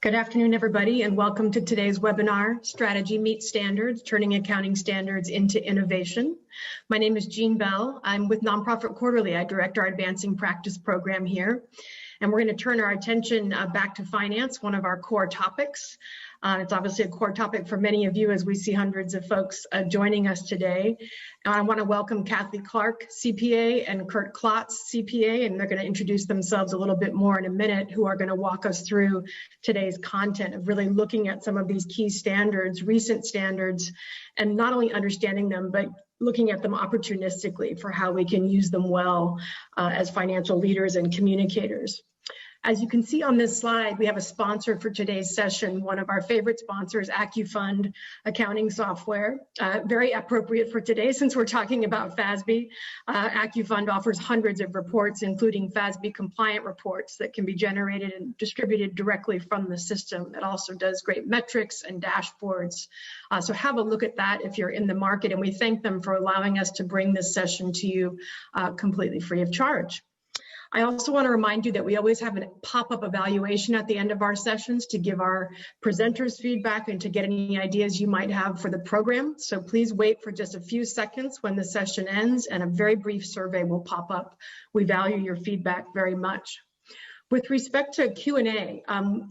Good afternoon, everybody, and welcome to today's webinar, Strategy Meets Standards, Turning Accounting Standards into Innovation. My name is Jean Bell. I'm with Nonprofit Quarterly. I direct our Advancing Practice program here. And we're going to turn our attention back to finance, one of our core topics. It's obviously a core topic for many of you as we see hundreds of folks joining us today. And I want to welcome Kathy Clark, CPA, and Kurt Klotz, CPA, and they're going to introduce themselves a little bit more in a minute, who are going to walk us through today's content of really looking at some of these key standards, recent standards, and not only understanding them, but looking at them opportunistically for how we can use them well as financial leaders and communicators. As you can see on this slide, we have a sponsor for today's session. One of our favorite sponsors, AccuFund Accounting Software. Very appropriate for today since we're talking about FASB. AccuFund offers hundreds of reports, including FASB compliant reports that can be generated and distributed directly from the system. It also does great metrics and dashboards. So have a look at that if you're in the market, and we thank them for allowing us to bring this session to you completely free of charge. I also want to remind you that we always have a pop-up evaluation at the end of our sessions to give our presenters feedback and to get any ideas you might have for the program. So please wait for just a few seconds when the session ends, and a very brief survey will pop up. We value your feedback very much. With respect to Q&A,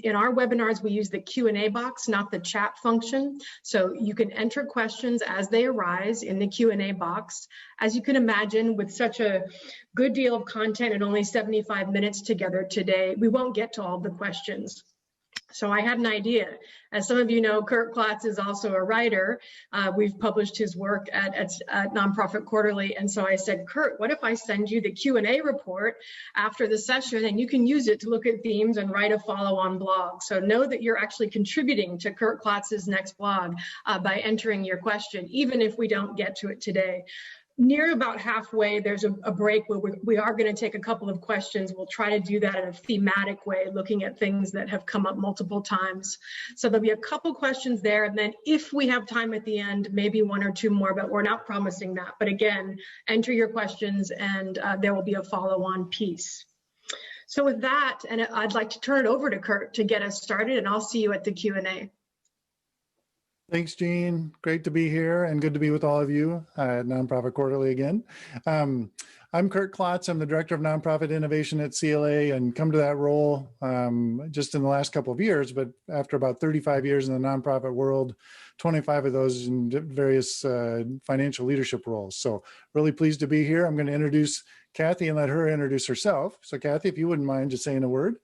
in our webinars, we use the Q&A box, not the chat function. So you can enter questions as they arise in the Q&A box. As you can imagine, with such a good deal of content and only 75 minutes together today, we won't get to all the questions. So I had an idea. As some of you know, Kurt Klotz is also a writer. We've published his work at Nonprofit Quarterly. And so I said, Kurt, what if I send you the Q&A report after the session, and you can use it to look at themes and write a follow-on blog. So know that you're actually contributing to Kurt Klotz's next blog by entering your question, even if we don't get to it today. Near about halfway, there's a break where we are going to take a couple of questions. We'll try to do that in a thematic way, looking at things that have come up multiple times. So there'll be a couple questions there, and then if we have time at the end, maybe one or two more, but we're not promising that. But again, enter your questions, and there will be a follow-on piece. So with that, and I'd like to turn it over to Kurt to get us started, and I'll see you at the Q&A. Thanks, Jean. Great to be here and good to be with all of you at Nonprofit Quarterly again. I'm Kurt Klotz. I'm the Director of Nonprofit Innovation at CLA, and come to that role just in the last couple of years, but after about 35 years in the nonprofit world, 25 of those in various financial leadership roles. So really pleased to be here. I'm going to introduce Kathy and let her introduce herself. So Kathy, if you wouldn't mind just saying a word.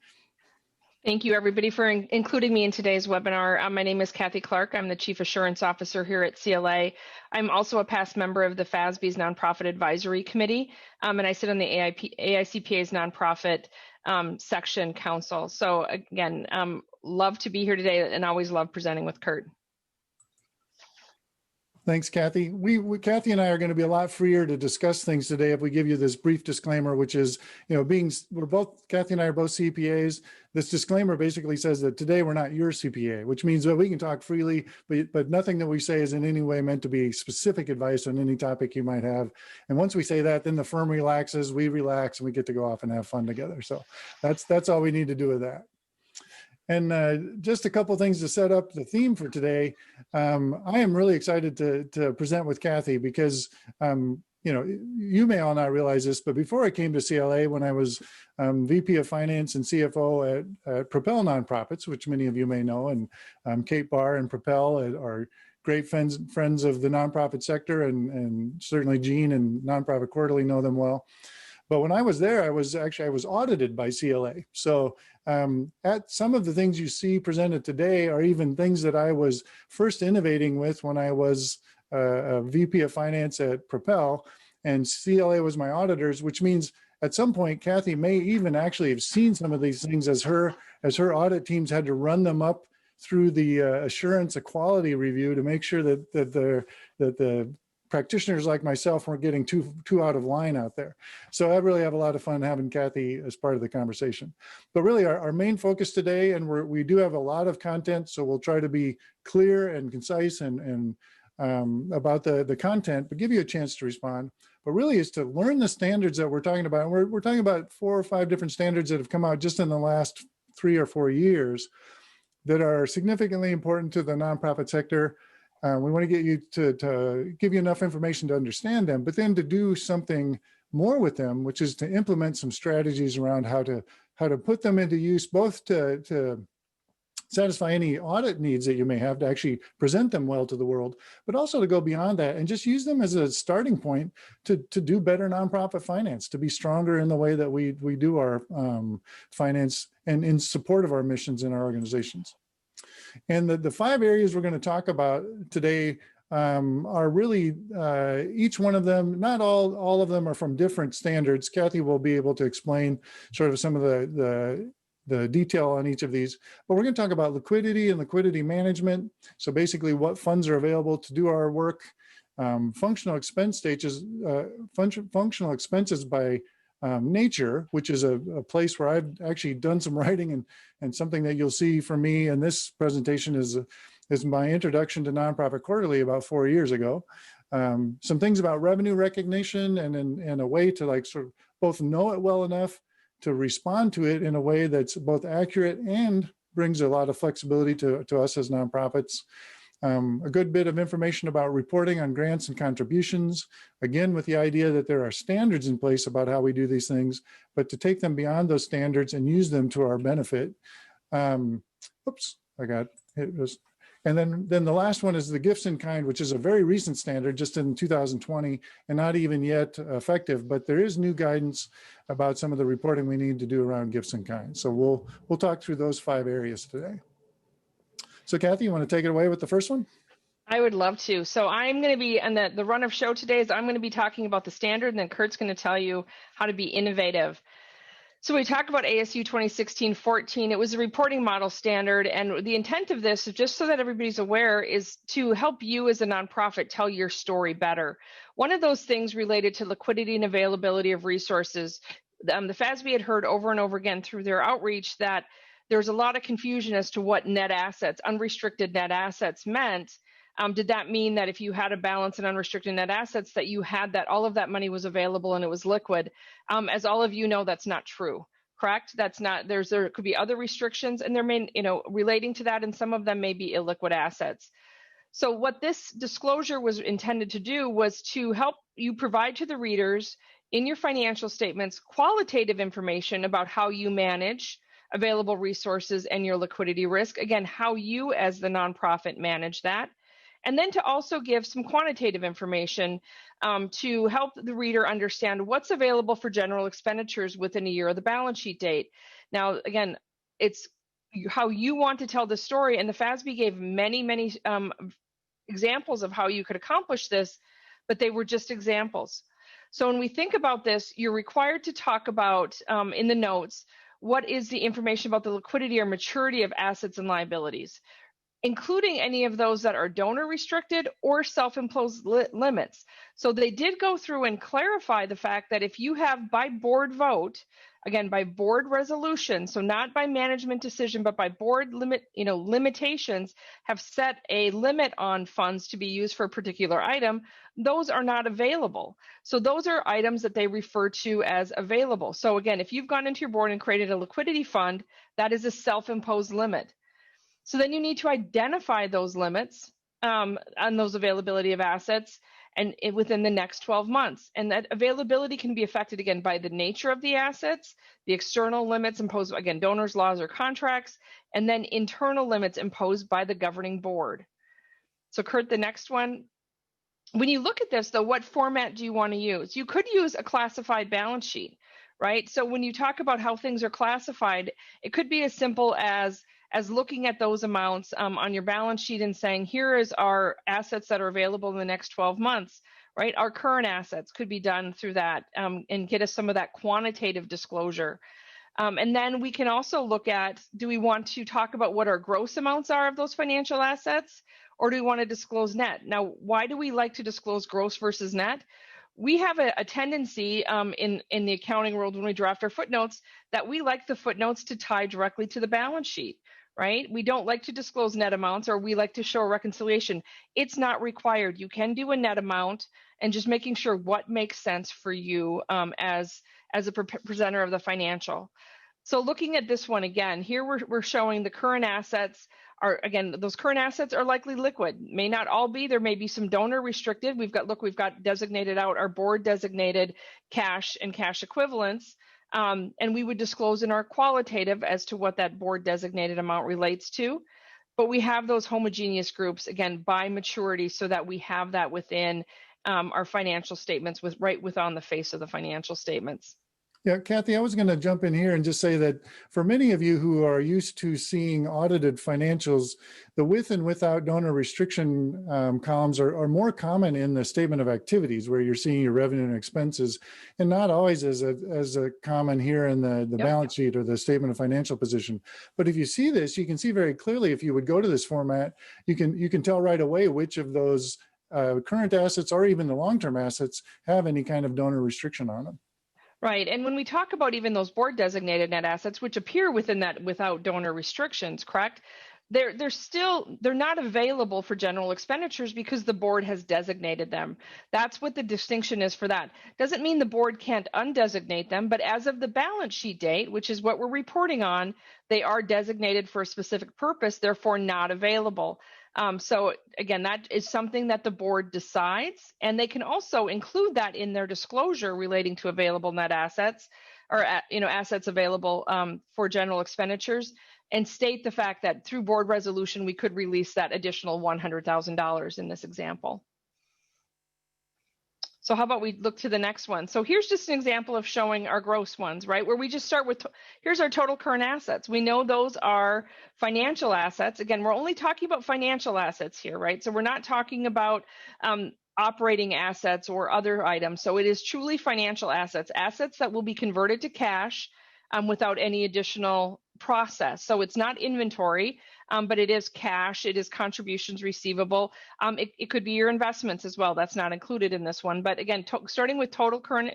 Thank you, everybody, for including me in today's webinar. My name is Kathy Clark. I'm the Chief Assurance Officer here at CLA. I'm also a past member of the FASB's Nonprofit Advisory Committee, and I sit on the AICPA's Nonprofit Section Council. So again, love to be here today and always love presenting with Kurt. Thanks, Kathy. Kathy and I are going to be a lot freer to discuss things today if we give you this brief disclaimer, which is, Kathy and I are both CPAs. This disclaimer basically says that today we're not your CPA, which means that we can talk freely, but nothing that we say is in any way meant to be specific advice on any topic you might have. And once we say that, then the firm relaxes, we relax, and we get to go off and have fun together. So that's all we need to do with that. And just a couple things to set up the theme for today. I am really excited to present with Kathy because, you may all not realize this, but before I came to CLA, when I was VP of Finance and CFO at Propel Nonprofits, which many of you may know, and Kate Barr and Propel are great friends of the nonprofit sector, and certainly Jean and Nonprofit Quarterly know them well. But when I was there, I was audited by CLA. So at some of the things you see presented today are even things that I was first innovating with when I was a VP of Finance at Propel, and CLA was my auditors, which means at some point, Kathy may even actually have seen some of these things as her audit teams had to run them up through the assurance, a quality review to make sure that the practitioners like myself weren't getting too out of line out there. So I really have a lot of fun having Kathy as part of the conversation. But really our main focus today, and we do have a lot of content, so we'll try to be clear and concise and about the content, but give you a chance to respond. But really is to learn the standards that we're talking about. And we're talking about 4 or 5 different standards that have come out just in the last 3 or 4 years. that are significantly important to the nonprofit sector. We want to get you to give you enough information to understand them, but then to do something more with them, which is to implement some strategies around how to put them into use, both to satisfy any audit needs that you may have to actually present them well to the world, but also to go beyond that and just use them as a starting point to do better nonprofit finance, to be stronger in the way that we do our finance and in support of our missions in our organizations. And the 5 areas we're going to talk about today are really each one of them, not all of them are from different standards. Kathy will be able to explain sort of some of the detail on each of these, but we're going to talk about liquidity and liquidity management. So basically what funds are available to do our work, functional expenses by nature, which is a place where I've actually done some writing, and something that you'll see from me in this presentation is my introduction to Nonprofit Quarterly about 4 years ago. Some things about revenue recognition and a way to like sort of both know it well enough to respond to it in a way that's both accurate and brings a lot of flexibility to us as nonprofits. A good bit of information about reporting on grants and contributions, again, with the idea that there are standards in place about how we do these things, but to take them beyond those standards and use them to our benefit. Oops, I got hit. And then the last one is the gifts in kind, which is a very recent standard, just in 2020, and not even yet effective, but there is new guidance about some of the reporting we need to do around gifts in kind. So we'll talk through those 5 areas today. So Kathy, you want to take it away with the first one? I would love to. So I'm going to be, and the run of show today is I'm going to be talking about the standard, and then Kurt's going to tell you how to be innovative. So we talk about ASU 2016-14. It was a reporting model standard, and the intent of this, just so that everybody's aware, is to help you as a nonprofit tell your story better. One of those things related to liquidity and availability of resources. The FASB had heard over and over again through their outreach that there's a lot of confusion as to what net assets, unrestricted net assets meant. Did that mean that if you had a balance in unrestricted net assets that you had that all of that money was available and it was liquid? As all of you know, that's not true, correct? That's not, there could be other restrictions, and there may, relating to that, and some of them may be illiquid assets. So what this disclosure was intended to do was to help you provide to the readers in your financial statements qualitative information about how you manage available resources and your liquidity risk. Again, how you as the nonprofit manage that. And then to also give some quantitative information to help the reader understand what's available for general expenditures within a year of the balance sheet date. Now, again, it's how you want to tell the story, and the FASB gave many examples of how you could accomplish this, but they were just examples. So when we think about this, you're required to talk about in the notes, what is the information about the liquidity or maturity of assets and liabilities, including any of those that are donor restricted or self-imposed limits. So they did go through and clarify the fact that if you have by board vote, again, by board resolution, so not by management decision, but by board limitations, have set a limit on funds to be used for a particular item, those are not available. So those are items that they refer to as available. So again, if you've gone into your board and created a liquidity fund, that is a self-imposed limit. So then you need to identify those limits on those availability of assets and within the next 12 months. And that availability can be affected, again, by the nature of the assets, the external limits imposed, again, donors, laws, or contracts, and then internal limits imposed by the governing board. So Kurt, the next one. When you look at this, though, what format do you want to use? You could use a classified balance sheet, right? So when you talk about how things are classified, it could be as simple as looking at those amounts on your balance sheet and saying, here is our assets that are available in the next 12 months, right? Our current assets could be done through that and get us some of that quantitative disclosure. And then we can also look at, do we want to talk about what our gross amounts are of those financial assets, or do we want to disclose net? Now, why do we like to disclose gross versus net? We have a tendency in the accounting world when we draft our footnotes that we like the footnotes to tie directly to the balance sheet, right? We don't like to disclose net amounts, or we like to show a reconciliation. It's not required. You can do a net amount, and just making sure what makes sense for you as a presenter of the financial. So looking at this one again, here we're showing the current assets are, again, those current assets are likely liquid. May not all be, there may be some donor restricted. We've got designated out our board designated cash and cash equivalents. And we would disclose in our qualitative as to what that board designated amount relates to. But we have those homogeneous groups, again, by maturity, so that we have that within our financial statements, right on the face of the financial statements. Yeah, Kathy, I was going to jump in here and just say that for many of you who are used to seeing audited financials, the with and without donor restriction columns are more common in the statement of activities, where you're seeing your revenue and expenses, and not always as a common here in the Yep. balance sheet or the statement of financial position. But if you see this, you can see very clearly, if you would go to this format, you can tell right away which of those current assets or even the long-term assets have any kind of donor restriction on them. Right. And when we talk about even those board designated net assets, which appear within that without donor restrictions, correct? They're not available for general expenditures because the board has designated them. That's what the distinction is for that. Doesn't mean the board can't undesignate them, but as of the balance sheet date, which is what we're reporting on, they are designated for a specific purpose, therefore not available. So again, that is something that the board decides, and they can also include that in their disclosure relating to available net assets, or assets available for general expenditures, and state the fact that through board resolution we could release that additional $100,000 in this example. So how about we look to the next one? So here's just an example of showing our gross ones, right? Where we just start with, here's our total current assets. We know those are financial assets. Again, we're only talking about financial assets here, right? So we're not talking about operating assets or other items. So it is truly financial assets, assets that will be converted to cash without any additional process. So it's not inventory, but it is cash, it is contributions receivable. It could be your investments as well. That's not included in this one. But again, starting with total current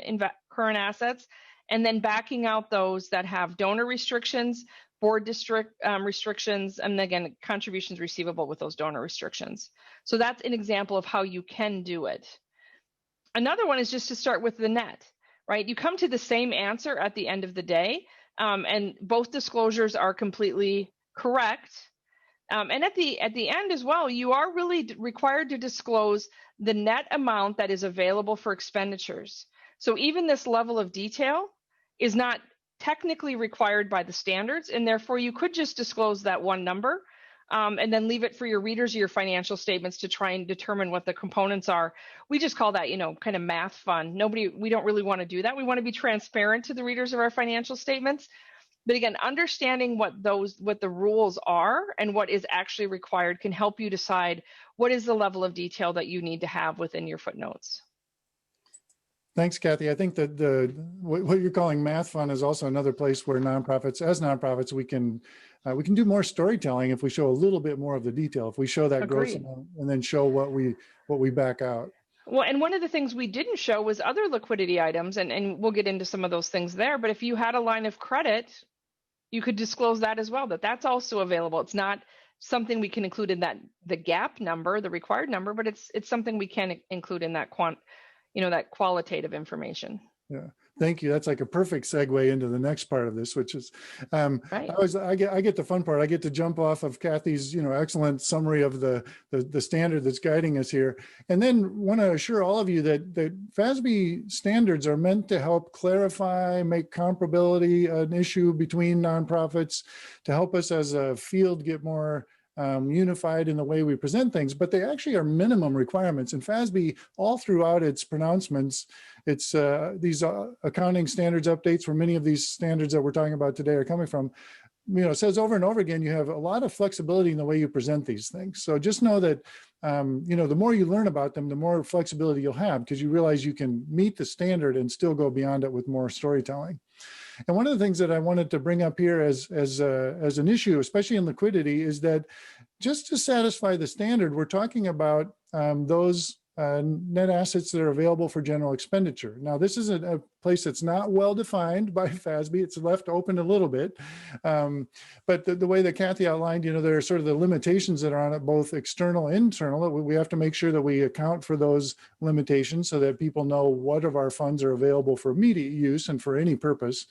assets, and then backing out those that have donor restrictions, board restrictions, and again, contributions receivable with those donor restrictions. So that's an example of how you can do it. Another one is just to start with the net, right? You come to the same answer at the end of the day, and both disclosures are completely correct. And at the end as well, you are really required to disclose the net amount that is available for expenditures. So even this level of detail is not technically required by the standards, and therefore you could just disclose that one number and then leave it for your readers of your financial statements to try and determine what the components are. We just call that, kind of math fun. We don't really want to do that. We want to be transparent to the readers of our financial statements. But again, understanding what the rules are and what is actually required can help you decide what is the level of detail that you need to have within your footnotes. Thanks, Kathy. I think that what you're calling math fun is also another place where nonprofits, we can do more storytelling if we show a little bit more of the detail. If we show that gross amount and then show what we back out. Well, and one of the things we didn't show was other liquidity items, and we'll get into some of those things there. But if you had a line of credit, you could disclose that as well, that's also available. It's not something we can include in the gap number, the required number, but it's something we can include in that that qualitative information. Yeah, thank you. That's like a perfect segue into the next part of this, which is right. I get the fun part. I get to jump off of Kathy's excellent summary of the standard that's guiding us here, and then want to assure all of you that FASB standards are meant to help clarify, make comparability an issue between nonprofits, to help us as a field get more unified in the way we present things, but they actually are minimum requirements. And FASB, all throughout its pronouncements, it's these accounting standards updates, where many of these standards that we're talking about today are coming from, says over and over again, you have a lot of flexibility in the way you present these things. So just know that, the more you learn about them, the more flexibility you'll have, because you realize you can meet the standard and still go beyond it with more storytelling. And one of the things that I wanted to bring up here as an issue, especially in liquidity, is that just to satisfy the standard, we're talking about those net assets that are available for general expenditure. Now, this is a place that's not well defined by FASB. It's left open a little bit. But the way that Kathy outlined, there are sort of the limitations that are on it, both external and internal. We have to make sure that we account for those limitations so that people know what of our funds are available for immediate use and for any purpose.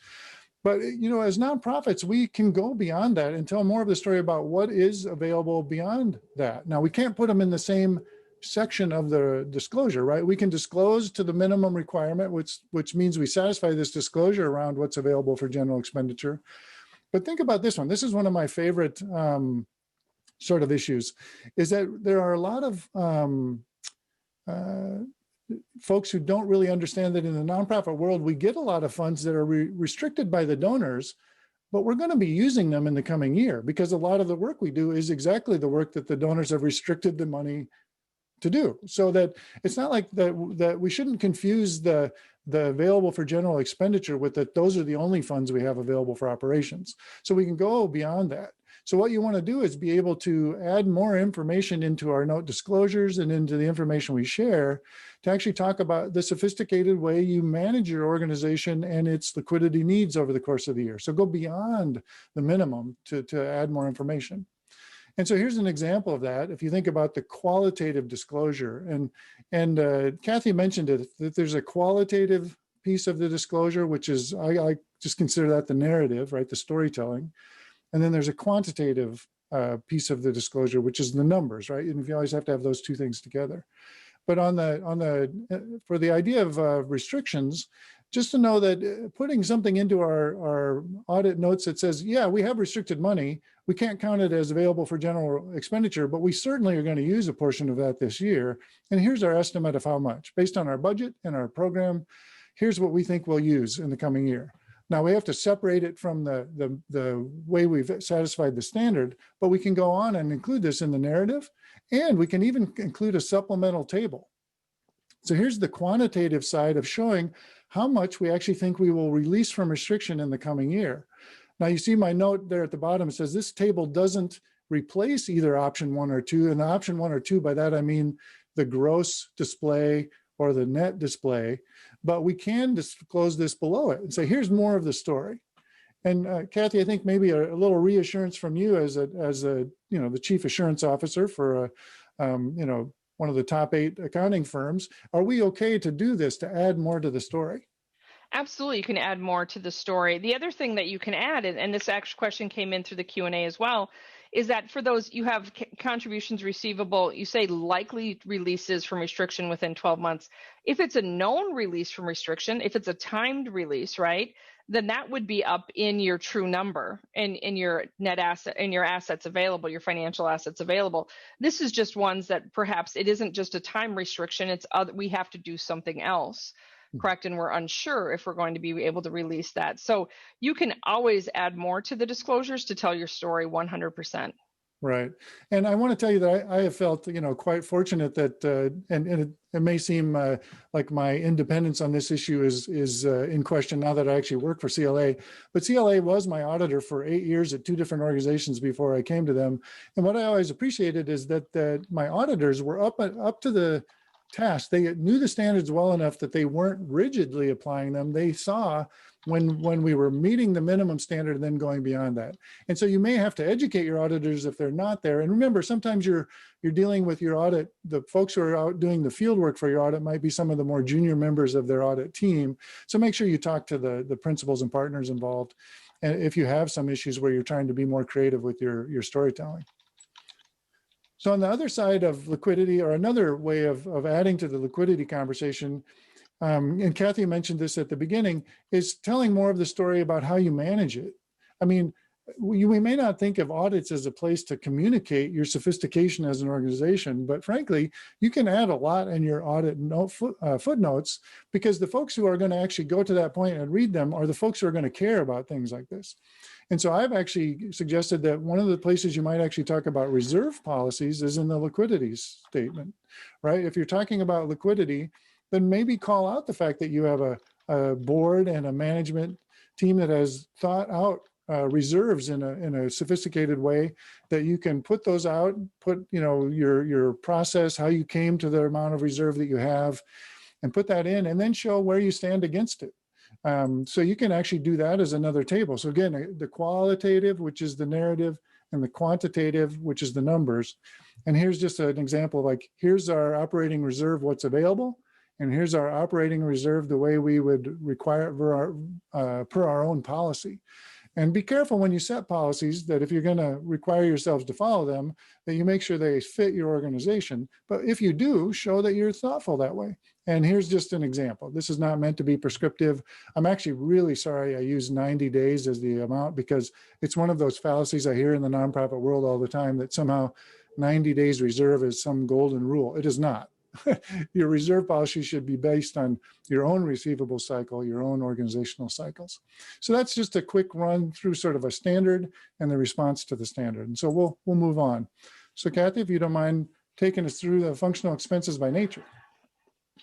But, as nonprofits, we can go beyond that and tell more of the story about what is available beyond that. Now, we can't put them in the same section of the disclosure, right? We can disclose to the minimum requirement, which means we satisfy this disclosure around what's available for general expenditure. But think about this one. This is one of my favorite sort of issues, is that there are a lot of folks who don't really understand that in the nonprofit world, we get a lot of funds that are restricted by the donors, but we're going to be using them in the coming year because a lot of the work we do is exactly the work that the donors have restricted the money to do. So that it's not like that we shouldn't confuse the available for general expenditure with that those are the only funds we have available for operations. So we can go beyond that. So what you want to do is be able to add more information into our note disclosures and into the information we share to actually talk about the sophisticated way you manage your organization and its liquidity needs over the course of the year. So go beyond the minimum to add more information. And so here's an example of that. If you think about the qualitative disclosure, and Kathy mentioned it, that there's a qualitative piece of the disclosure, which is, I just consider that the narrative, right? The storytelling. And then there's a quantitative piece of the disclosure, which is the numbers, right? And you always have to have those two things together. But for the idea of restrictions, just to know that putting something into our audit notes that says, yeah, we have restricted money, we can't count it as available for general expenditure, but we certainly are going to use a portion of that this year. And here's our estimate of how much. Based on our budget and our program, here's what we think we'll use in the coming year. Now we have to separate it from the way we've satisfied the standard, but we can go on and include this in the narrative, and we can even include a supplemental table. So here's the quantitative side of showing how much we actually think we will release from restriction in the coming year. Now you see my note there at the bottom, it says this table doesn't replace either option 1 or 2, and the option 1 or 2, by that I mean the gross display or the net display, but we can disclose this below it and say, here's more of the story. And Kathy, I think maybe a little reassurance from you as the chief assurance officer for one of the top 8 accounting firms. Are we okay to do this, to add more to the story? Absolutely, you can add more to the story. The other thing that you can add, and this actual question came in through the Q&A as well, is that for those, you have contributions receivable, you say likely releases from restriction within 12 months. If it's a known release from restriction, if it's a timed release, right, then that would be up in your true number and in your net asset, in your assets available, your financial assets available. This is just ones that perhaps it isn't just a time restriction, it's other, we have to do something else. Correct, and we're unsure if we're going to be able to release that. So you can always add more to the disclosures to tell your story 100%. Right, and I want to tell you that I have felt, quite fortunate that, and it may seem like my independence on this issue is in question now that I actually work for CLA, but CLA was my auditor for 8 years at 2 different organizations before I came to them. And what I always appreciated is that my auditors were up to the task. They knew the standards well enough that they weren't rigidly applying them. They saw when we were meeting the minimum standard and then going beyond that. And so you may have to educate your auditors if they're not there. And remember, sometimes you're dealing with your audit, the folks who are out doing the field work for your audit might be some of the more junior members of their audit team. So make sure you talk to the principals and partners involved. And if you have some issues where you're trying to be more creative with your storytelling. So on the other side of liquidity, or another way of adding to the liquidity conversation, and Kathy mentioned this at the beginning, is telling more of the story about how you manage it. I mean, we may not think of audits as a place to communicate your sophistication as an organization, but frankly, you can add a lot in your audit footnotes, because the folks who are going to actually go to that point and read them are the folks who are going to care about things like this. And so I've actually suggested that one of the places you might actually talk about reserve policies is in the liquidity statement, right? If you're talking about liquidity, then maybe call out the fact that you have a board and a management team that has thought out reserves in a sophisticated way, that you can put those out, put your process, how you came to the amount of reserve that you have, and put that in, and then show where you stand against it. So you can actually do that as another table. So again, the qualitative, which is the narrative, and the quantitative, which is the numbers. And here's just an example, like here's our operating reserve, what's available, and here's our operating reserve the way we would require per our own policy. And be careful when you set policies that if you're going to require yourselves to follow them, that you make sure they fit your organization. But if you do, show that you're thoughtful that way. And here's just an example. This is not meant to be prescriptive. I'm actually really sorry I use 90 days as the amount, because it's one of those fallacies I hear in the nonprofit world all the time, that somehow 90 days reserve is some golden rule. It is not. Your reserve policy should be based on your own receivable cycle, your own organizational cycles. So that's just a quick run through sort of a standard and the response to the standard. And so we'll move on. So Kathy, if you don't mind taking us through the functional expenses by nature.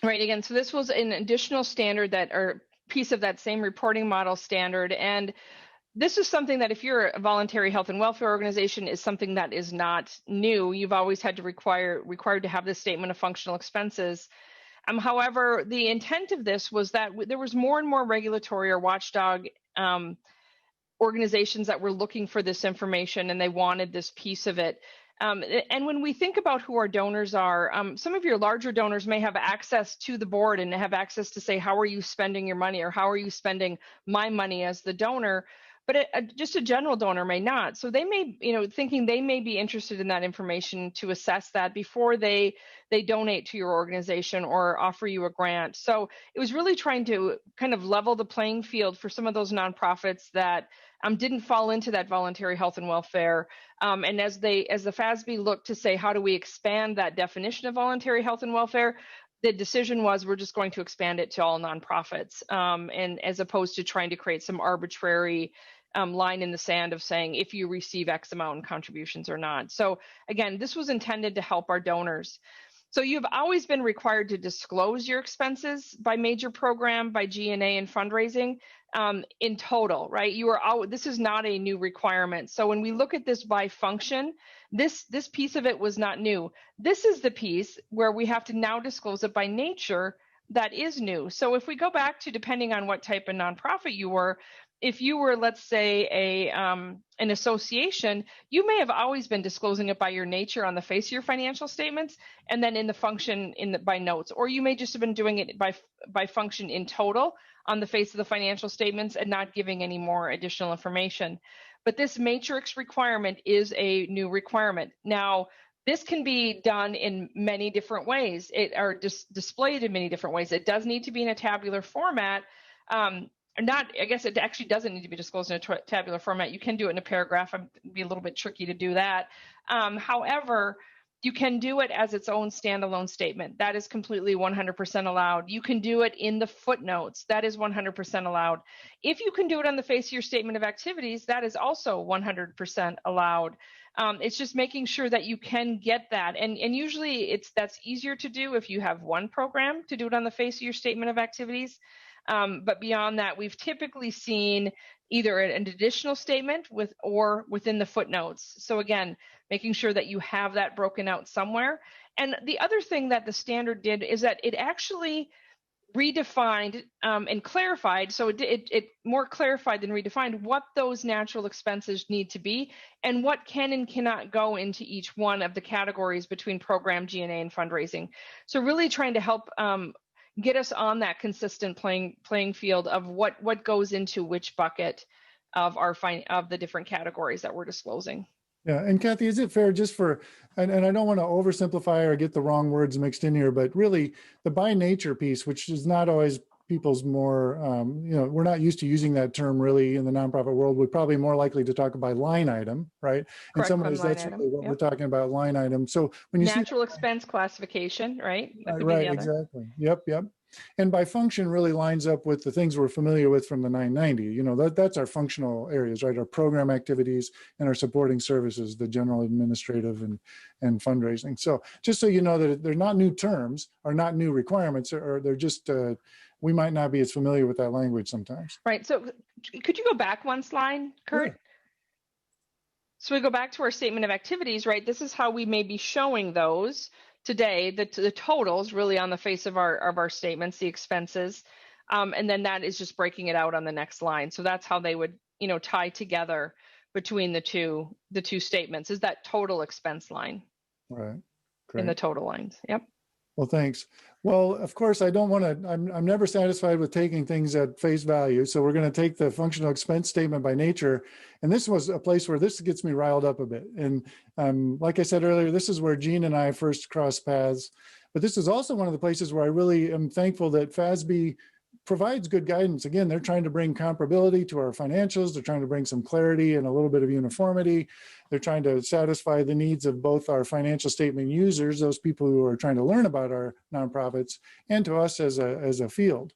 Right. Again, so this was an additional standard that, or piece of that same reporting model standard. And this is something that if you're a voluntary health and welfare organization is something that is not new. You've always had to required to have this statement of functional expenses. However, the intent of this was that there was more and more regulatory or watchdog organizations that were looking for this information, and they wanted this piece of it. And when we think about who our donors are, some of your larger donors may have access to the board and have access to say, how are you spending your money, or how are you spending my money as the donor? But just a general donor may not. So they may, thinking they may be interested in that information to assess that before they donate to your organization or offer you a grant. So it was really trying to kind of level the playing field for some of those nonprofits that didn't fall into that voluntary health and welfare. And as the FASB looked to say, how do we expand that definition of voluntary health and welfare? The decision was we're just going to expand it to all nonprofits, and as opposed to trying to create some arbitrary line in the sand of saying if you receive X amount in contributions or not. So again, this was intended to help our donors. So you've always been required to disclose your expenses by major program, by G&A and fundraising in total, right? This is not a new requirement. So when we look at this by function, this piece of it was not new. This is the piece where we have to now disclose it by nature that is new. So if we go back to, depending on what type of nonprofit you were, if you were, let's say, an association, you may have always been disclosing it by your nature on the face of your financial statements, and then in the function by notes, or you may just have been doing it by function in total on the face of the financial statements and not giving any more additional information. But this matrix requirement is a new requirement. Now, this can be done in many different ways, or displayed in many different ways. It does need to be in a tabular format. I guess it actually doesn't need to be disclosed in a tabular format. You can do it in a paragraph. It'd be a little bit tricky to do that. However, you can do it as its own standalone statement. That is completely 100% allowed. You can do it in the footnotes. That is 100% allowed. If you can do it on the face of your statement of activities, that is also 100% allowed. It's just making sure that you can get that. And usually that's easier to do if you have one program to do it on the face of your statement of activities. But beyond that, we've typically seen either an additional statement or within the footnotes. So again, making sure that you have that broken out somewhere. And the other thing that the standard did is that it actually redefined and clarified. So it more clarified than redefined what those natural expenses need to be and what can and cannot go into each one of the categories between program, G&A, and fundraising. So really trying to help get us on that consistent playing field of what goes into which bucket of the different categories that we're disclosing. Yeah, and Kathy, is it fair just and I don't want to oversimplify or get the wrong words mixed in here, but really the by nature piece, which is not always people's more, we're not used to using that term really in the nonprofit world. We're probably more likely to talk about line item, right? In some ways, that's really what we're talking about, line item. So when you natural expense classification, right? Right, exactly. Yep. And by function really lines up with the things we're familiar with from the 990. That's our functional areas, right? Our program activities and our supporting services, the general administrative and fundraising. So just so you know that they're not new terms or not new requirements, or they're just, we might not be as familiar with that language sometimes. Right. So could you go back one slide, Kurt? Sure. So we go back to our statement of activities, right? This is how we may be showing those today, the totals really on the face of our statements, the expenses, and then that is just breaking it out on the next line. So that's how they would, tie together between the two statements, is that total expense line. Right. Great. In the total lines. Yep. Well, thanks. Well, of course, I don't want to, I'm never satisfied with taking things at face value. So we're going to take the functional expense statement by nature. And this was a place where this gets me riled up a bit. And like I said earlier, this is where Jean and I first crossed paths. But this is also one of the places where I really am thankful that FASB provides good guidance. Again, they're trying to bring comparability to our financials. They're trying to bring some clarity and a little bit of uniformity. They're trying to satisfy the needs of both our financial statement users, those people who are trying to learn about our nonprofits, and to us as a field.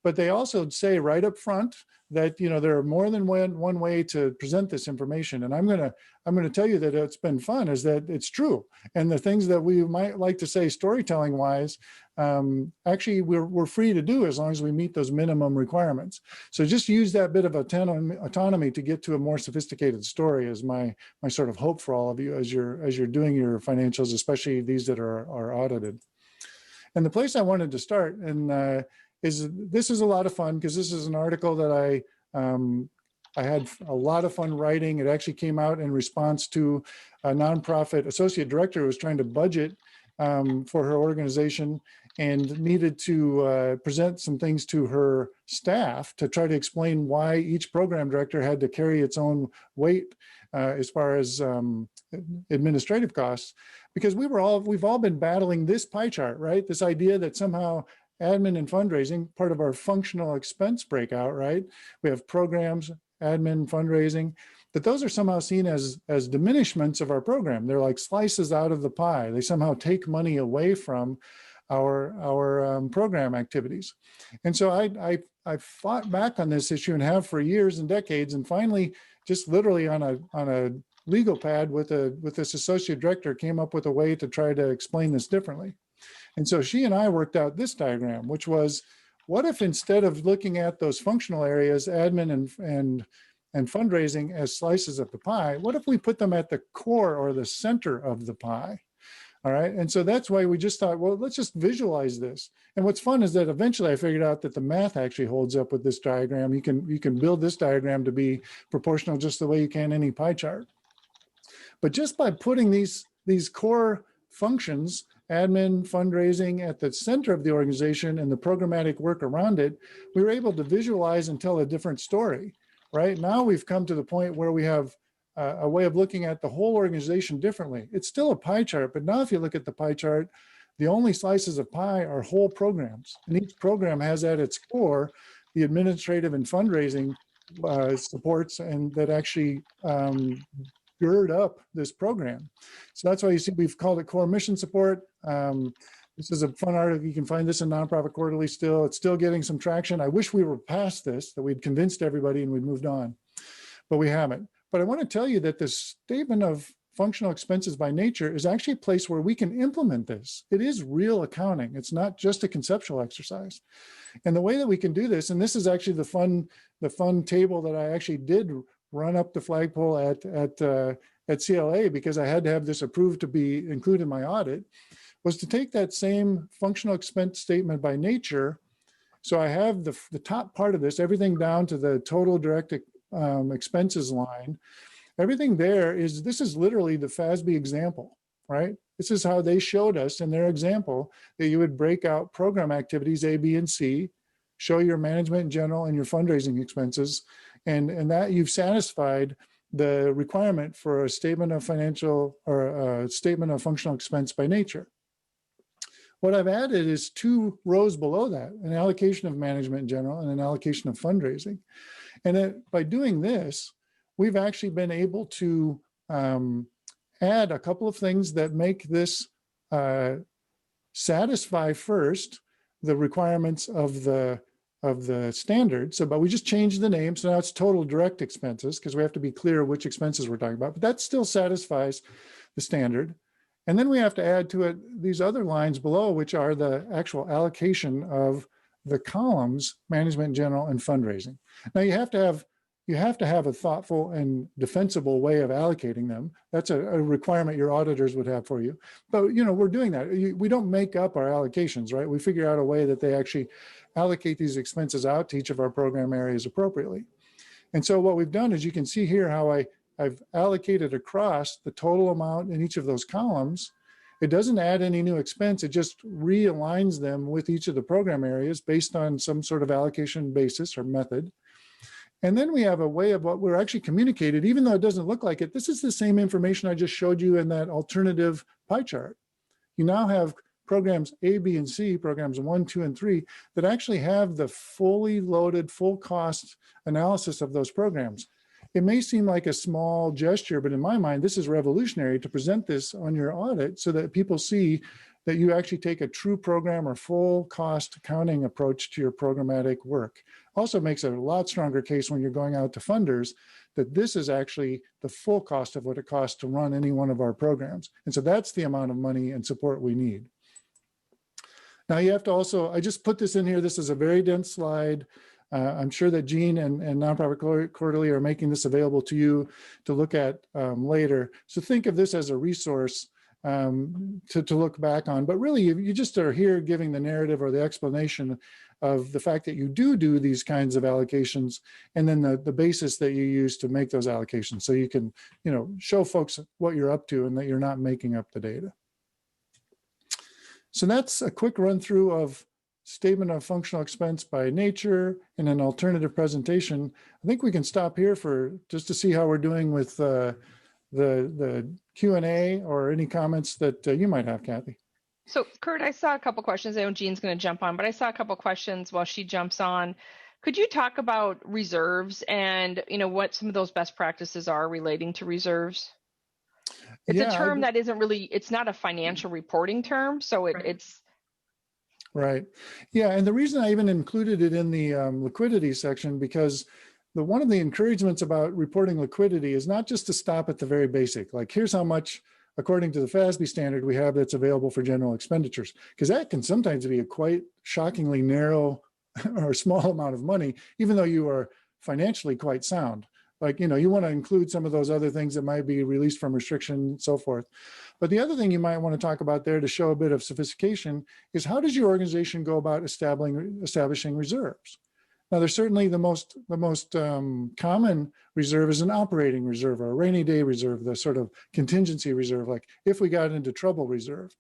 But they also say right up front that there are more than one way to present this information. And I'm gonna tell you that it's been fun, is that it's true. And the things that we might like to say storytelling wise, actually we're free to do as long as we meet those minimum requirements. So just use that bit of autonomy to get to a more sophisticated story is my sort of hope for all of you as you're doing your financials, especially these that are audited. And the place I wanted to start this is a lot of fun, because this is an article that I had a lot of fun writing. It actually came out in response to a nonprofit associate director who was trying to budget for her organization and needed to present some things to her staff to try to explain why each program director had to carry its own weight as far as administrative costs, because we've all been battling this pie chart, right? This idea that somehow admin and fundraising, part of our functional expense breakout, right? We have programs, admin, fundraising, that those are somehow seen as diminishments of our program. They're like slices out of the pie. They somehow take money away from our program activities. And so I fought back on this issue and have for years and decades, and finally, just literally on a legal pad with this associate director, came up with a way to try to explain this differently. And so she and I worked out this diagram, which was, what if instead of looking at those functional areas, admin and fundraising as slices of the pie, what if we put them at the core or the center of the pie? All right. And so that's why we just thought, well, let's just visualize this. And what's fun is that eventually I figured out that the math actually holds up with this diagram. You can build this diagram to be proportional just the way you can any pie chart. But just by putting these core functions, admin, fundraising, at the center of the organization and the programmatic work around it, we were able to visualize and tell a different story. Right now, we've come to the point where we have a way of looking at the whole organization differently. It's still a pie chart, but now if you look at the pie chart, the only slices of pie are whole programs. And each program has at its core the administrative and fundraising supports, and that actually gird up this program. So that's why you see we've called it core mission support. This is a fun article. You can find this in Nonprofit Quarterly still. It's still getting some traction. I wish we were past this, that we'd convinced everybody and we'd moved on, but we haven't. But I want to tell you that this statement of functional expenses by nature is actually a place where we can implement this. It is real accounting. It's not just a conceptual exercise. And the way that we can do this, and this is actually the fun table that I actually did run up the flagpole at CLA, because I had to have this approved to be included in my audit, was to take that same functional expense statement by nature. So I have the top part of this, everything down to the total direct expenses line. Everything there this is literally the FASB example, right? This is how they showed us in their example that you would break out program activities A, B, and C, show your management in general and your fundraising expenses, and that you've satisfied the requirement for a statement of financial or a statement of functional expense by nature. What I've added is 2 rows below that, an allocation of management in general and an allocation of fundraising. And by doing this, we've actually been able to add a couple of things that make this satisfy first the requirements of the standard. So, but we just changed the name. So now it's total direct expenses, because we have to be clear which expenses we're talking about, but that still satisfies the standard. And then we have to add to it these other lines below, which are the actual allocation of the columns, management in general and fundraising. Now you have to have a thoughtful and defensible way of allocating them. That's a requirement your auditors would have for you. But we're doing that. We don't make up our allocations, right? We figure out a way that they actually allocate these expenses out to each of our program areas appropriately. And so what we've done is, you can see here how I've allocated across the total amount in each of those columns. It doesn't add any new expense. It just realigns them with each of the program areas based on some sort of allocation basis or method. And then we have a way of what we're actually communicated, even though it doesn't look like it. This is the same information I just showed you in that alternative pie chart. You now have programs A, B, and C, programs 1, 2, and 3, that actually have the fully loaded, full cost analysis of those programs. It may seem like a small gesture, but in my mind, this is revolutionary to present this on your audit so that people see that you actually take a true program or full cost accounting approach to your programmatic work. Also makes it a lot stronger case when you're going out to funders that this is actually the full cost of what it costs to run any one of our programs. And so that's the amount of money and support we need. Now you have to also, I just put this in here, this is a very dense slide. I'm sure that Jean and Nonprofit Quarterly are making this available to you to look at later. So think of this as a resource to look back on, but really you just are here giving the narrative or the explanation of the fact that you do these kinds of allocations, and then the basis that you use to make those allocations. So you can, show folks what you're up to and that you're not making up the data. So that's a quick run through of statement of functional expense by nature and an alternative presentation. I think we can stop here for just to see how we're doing with the Q&A or any comments that you might have, Kathy. So Kurt, I saw a couple questions. I know Jean's going to jump on, but I saw a couple questions while she jumps on. Could you talk about reserves and what some of those best practices are relating to reserves? It's a term that isn't really, it's not a financial reporting term, so it's right. Yeah, and the reason I even included it in the liquidity section, because one of the encouragements about reporting liquidity is not just to stop at the very basic, like here's how much, according to the FASB standard, we have that's available for general expenditures, because that can sometimes be a quite shockingly narrow or small amount of money, even though you are financially quite sound. Like, you want to include some of those other things that might be released from restriction and so forth. But the other thing you might want to talk about there to show a bit of sophistication is how does your organization go about establishing reserves? Now, there's certainly the most common reserve is an operating reserve or a rainy day reserve, the sort of contingency reserve, like if we got into trouble reserve.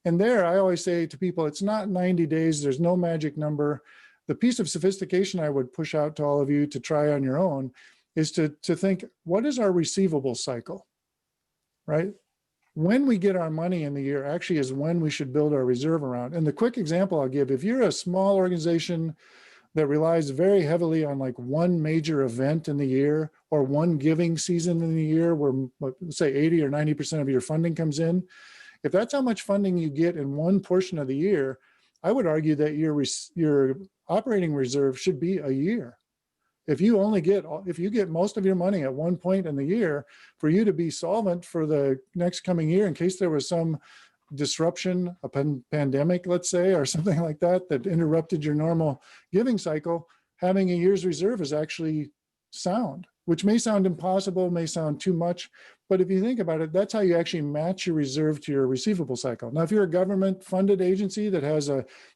And there, I always say to people, it's not 90 days. There's no magic number. The piece of sophistication I would push out to all of you to try on your own is to think, what is our receivable cycle, right? When we get our money in the year actually is when we should build our reserve around. And the quick example I'll give, if you're a small organization that relies very heavily on like one major event in the year or one giving season in the year where, let's say 80 or 90% of your funding comes in, if that's how much funding you get in one portion of the year, I would argue that your operating reserve should be a year. If you get most of your money at one point in the year, for you to be solvent for the next coming year in case there was some disruption, a pandemic, let's say, or something like that, that interrupted your normal giving cycle, having a year's reserve is actually sound, which may sound impossible, may sound too much. But if you think about it, that's how you actually match your reserve to your receivable cycle. Now, if you're a government funded agency that has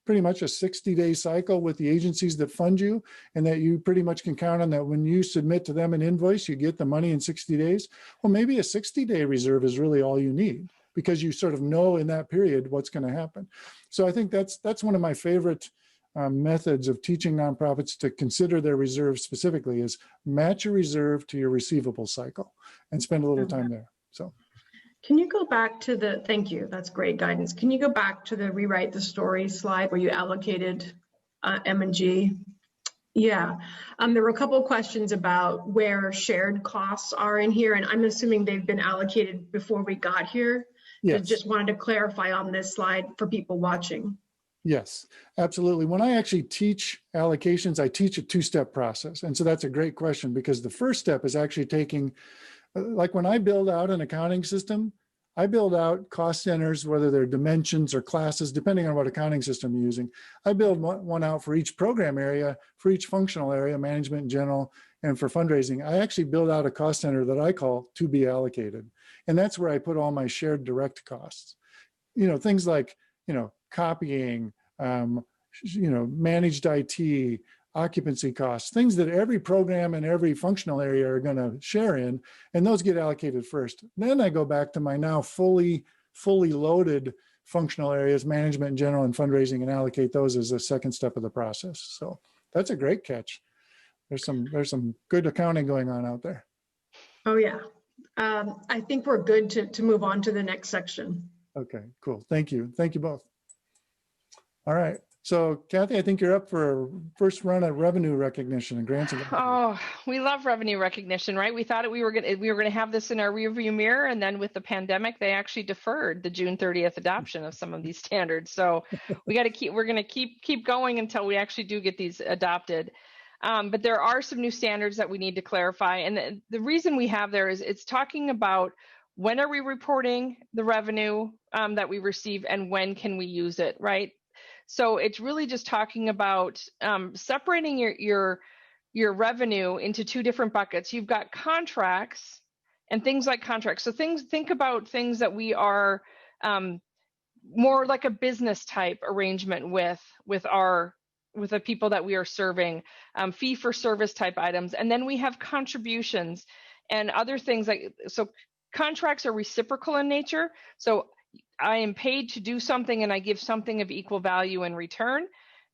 pretty much a 60-day cycle with the agencies that fund you, and that you pretty much can count on that when you submit to them an invoice, you get the money in 60 days. Well, maybe a 60-day reserve is really all you need because you sort of know in that period what's going to happen. So I think that's one of my favorite methods of teaching nonprofits to consider their reserves specifically is match your reserve to your receivable cycle and spend a little time there. So can you go back to thank you, that's great guidance. Can you go back to the rewrite the story slide where you allocated M&G? Yeah, there were a couple of questions about where shared costs are in here, and I'm assuming they've been allocated before we got here. Yes. So just wanted to clarify on this slide for people watching. Yes, absolutely. When I actually teach allocations, I teach a two-step process. And so that's a great question because the first step is actually taking, like when I build out an accounting system, I build out cost centers, whether they're dimensions or classes, depending on what accounting system you're using. I build one out for each program area, for each functional area, management in general, and for fundraising. I actually build out a cost center that I call to be allocated. And that's where I put all my shared direct costs. Things like, copying, managed IT, occupancy costs, things that every program and every functional area are going to share in, and those get allocated first. Then I go back to my now fully fully loaded functional areas, management in general and fundraising, and allocate those as a second step of the process. So that's a great catch. There's some good accounting going on out there. Oh, yeah. I think we're good to move on to the next section. Okay, cool. Thank you. Thank you both. All right. So Kathy, I think you're up for a first run at revenue recognition and grants. Oh, we love revenue recognition, right? We thought we were gonna have this in our rearview mirror, and then with the pandemic, they actually deferred the June 30th adoption of some of these standards. So we're gonna keep going until we actually do get these adopted. But there are some new standards that we need to clarify, and the reason we have there is it's talking about when are we reporting the revenue that we receive, and when can we use it, right? So it's really just talking about separating your revenue into two different buckets. You've got contracts and things like contracts. So think about things that we are more like a business type arrangement with the people that we are serving, fee for service type items. And then we have contributions and other things so contracts are reciprocal in nature. So I am paid to do something and I give something of equal value in return.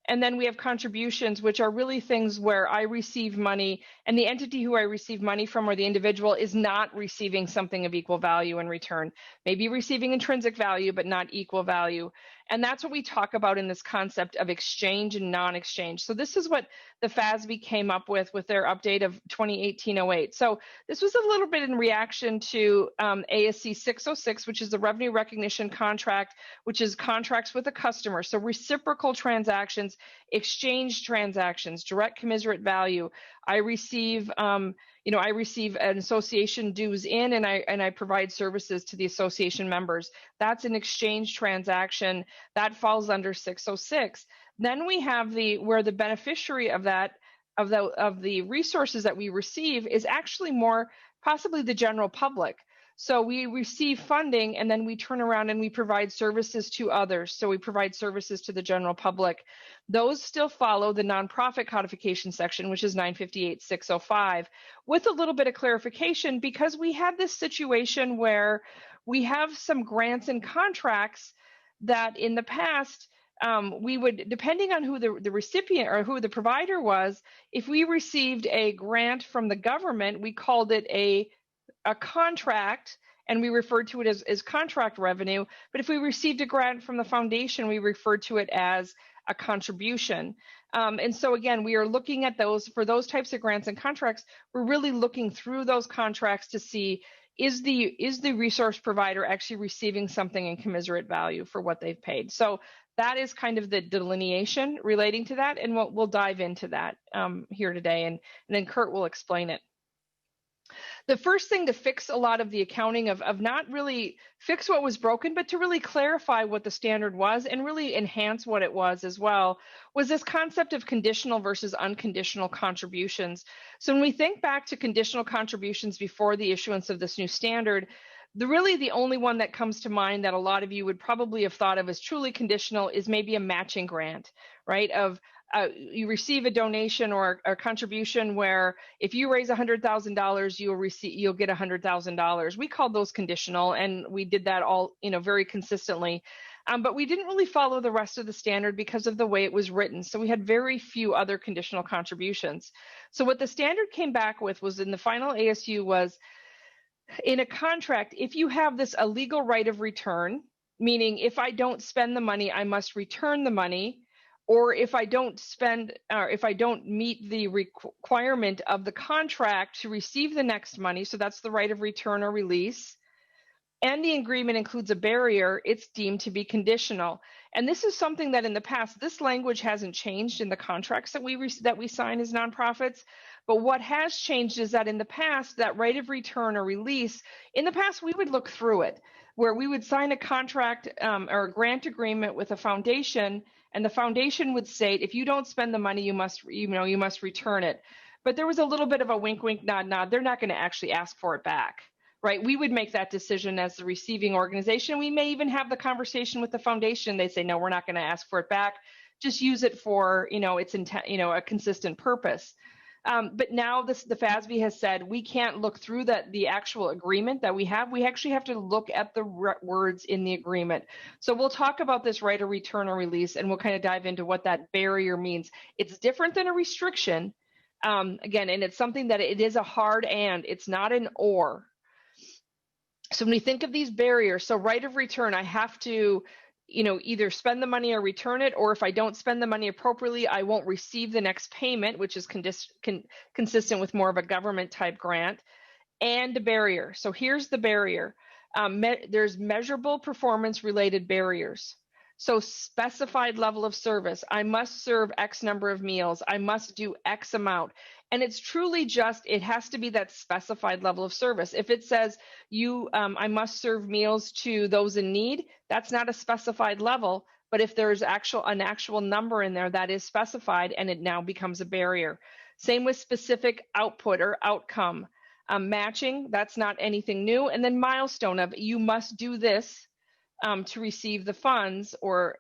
And then we have contributions, which are really things where I receive money and the entity who I receive money from, or the individual, is not receiving something of equal value in return, maybe receiving intrinsic value, but not equal value. And that's what we talk about in this concept of exchange and non-exchange. So this is what the FASB came up with their update of 2018-08. So this was a little bit in reaction to ASC 606, which is the revenue recognition contract, which is contracts with a customer. So reciprocal transactions, exchange transactions, direct commensurate value. I receive I receive an association dues in, and I provide services to the association members. That's an exchange transaction that falls under 606. Then we have where the beneficiary of the resources that we receive is actually more possibly the general public. So we receive funding and then we turn around and we provide services to others. So we provide services to the general public. Those still follow the nonprofit codification section, which is 958-605, with a little bit of clarification, because we have this situation where we have some grants and contracts that in the past, we would, depending on who the recipient or who the provider was, if we received a grant from the government, we called it a contract, and we referred to it as contract revenue. But if we received a grant from the foundation, we referred to it as a contribution. And so again, we are looking at for those types of grants and contracts, we're really looking through those contracts to see, is the resource provider actually receiving something in commensurate value for what they've paid? So that is kind of the delineation relating to that, and we'll dive into that here today, and then Kurt will explain it. The first thing to fix a lot of the accounting of not really fix what was broken, but to really clarify what the standard was and really enhance what it was as well, was this concept of conditional versus unconditional contributions. So when we think back to conditional contributions before the issuance of this new standard, the only one that comes to mind that a lot of you would probably have thought of as truly conditional is maybe a matching grant, right? You receive a donation or a contribution where if you raise $100,000, you'll get $100,000. We called those conditional, and we did that all very consistently. But we didn't really follow the rest of the standard because of the way it was written. So we had very few other conditional contributions. So what the standard came back with was, in the final ASU, was in a contract, if you have a legal right of return, meaning if I don't spend the money, I must return the money, or if I don't meet the requirement of the contract to receive the next money, so that's the right of return or release, and the agreement includes a barrier, it's deemed to be conditional. And this is something that in the past, this language hasn't changed in the contracts that we sign as nonprofits. But what has changed is that in the past, that right of return or release, in the past, we would look through it, where we would sign a contract or a grant agreement with a foundation, and the foundation would state, if you don't spend the money, you must return it. But there was a little bit of a wink, wink, nod, nod. They're not going to actually ask for it back, right? We would make that decision as the receiving organization. We may even have the conversation with the foundation. They say, no, we're not going to ask for it back. Just use it for, its intent, a consistent purpose. But now the FASB has said we can't look through the actual agreement that we have. We actually have to look at the words in the agreement. So we'll talk about this right of return or release, and we'll kind of dive into what that barrier means. It's different than a restriction, again, and it's something that it is a hard and, it's not an or. So when we think of these barriers, so right of return, I have to either spend the money or return it, or if I don't spend the money appropriately, I won't receive the next payment, which is consistent with more of a government type grant, and a barrier. So here's the barrier. There's measurable performance related barriers. So specified level of service. I must serve X number of meals. I must do X amount. And it's truly just, it has to be that specified level of service. If it says I must serve meals to those in need, that's not a specified level. But if there's an actual number in there, that is specified, and it now becomes a barrier. Same with specific output or outcome. Matching, that's not anything new. And then milestone of you must do this to receive the funds, or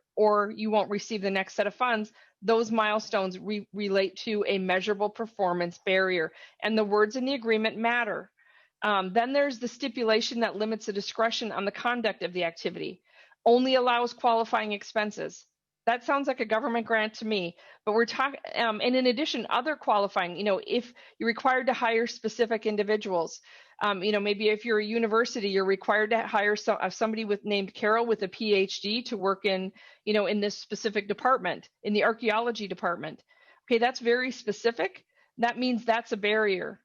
you won't receive the next set of funds. Those milestones relate to a measurable performance barrier, and the words in the agreement matter. Then there's the stipulation that limits the discretion on the conduct of the activity, only allows qualifying expenses. That sounds like a government grant to me, but we're talking, and in addition, other qualifying, if you're required to hire specific individuals, maybe if you're a university, you're required to hire somebody named Carol with a PhD to work in this specific department, in the archaeology department. Okay, that's very specific. That means that's a barrier.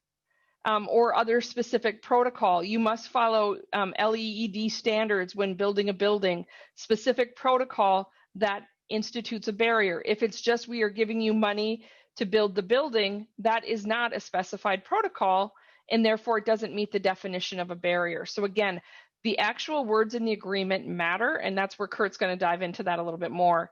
Or other specific protocol. You must follow LEED standards when building a building, specific protocol that institutes a barrier. If it's just we are giving you money to build the building, that is not a specified protocol, and therefore it doesn't meet the definition of a barrier. So again, the actual words in the agreement matter, and that's where Kurt's going to dive into that a little bit more.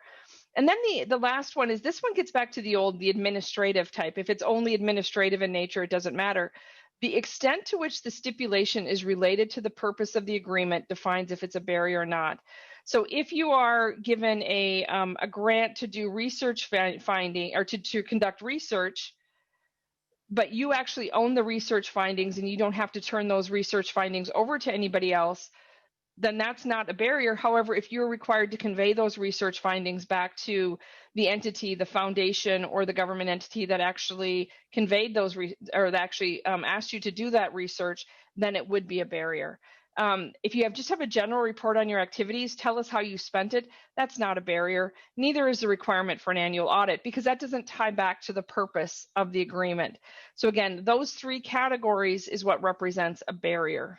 And then the last one is, this one gets back to the administrative type. If it's only administrative in nature, it doesn't matter. The extent to which the stipulation is related to the purpose of the agreement defines if it's a barrier or not. So if you are given a grant to do research finding, or to conduct research, but you actually own the research findings and you don't have to turn those research findings over to anybody else, then that's not a barrier. However, if you're required to convey those research findings back to the entity, the foundation, or the government entity that actually conveyed those, or that actually asked you to do that research, then it would be a barrier. If you just have a general report on your activities, tell us how you spent it, that's not a barrier. Neither is the requirement for an annual audit, because that doesn't tie back to the purpose of the agreement. So again, those three categories is what represents a barrier.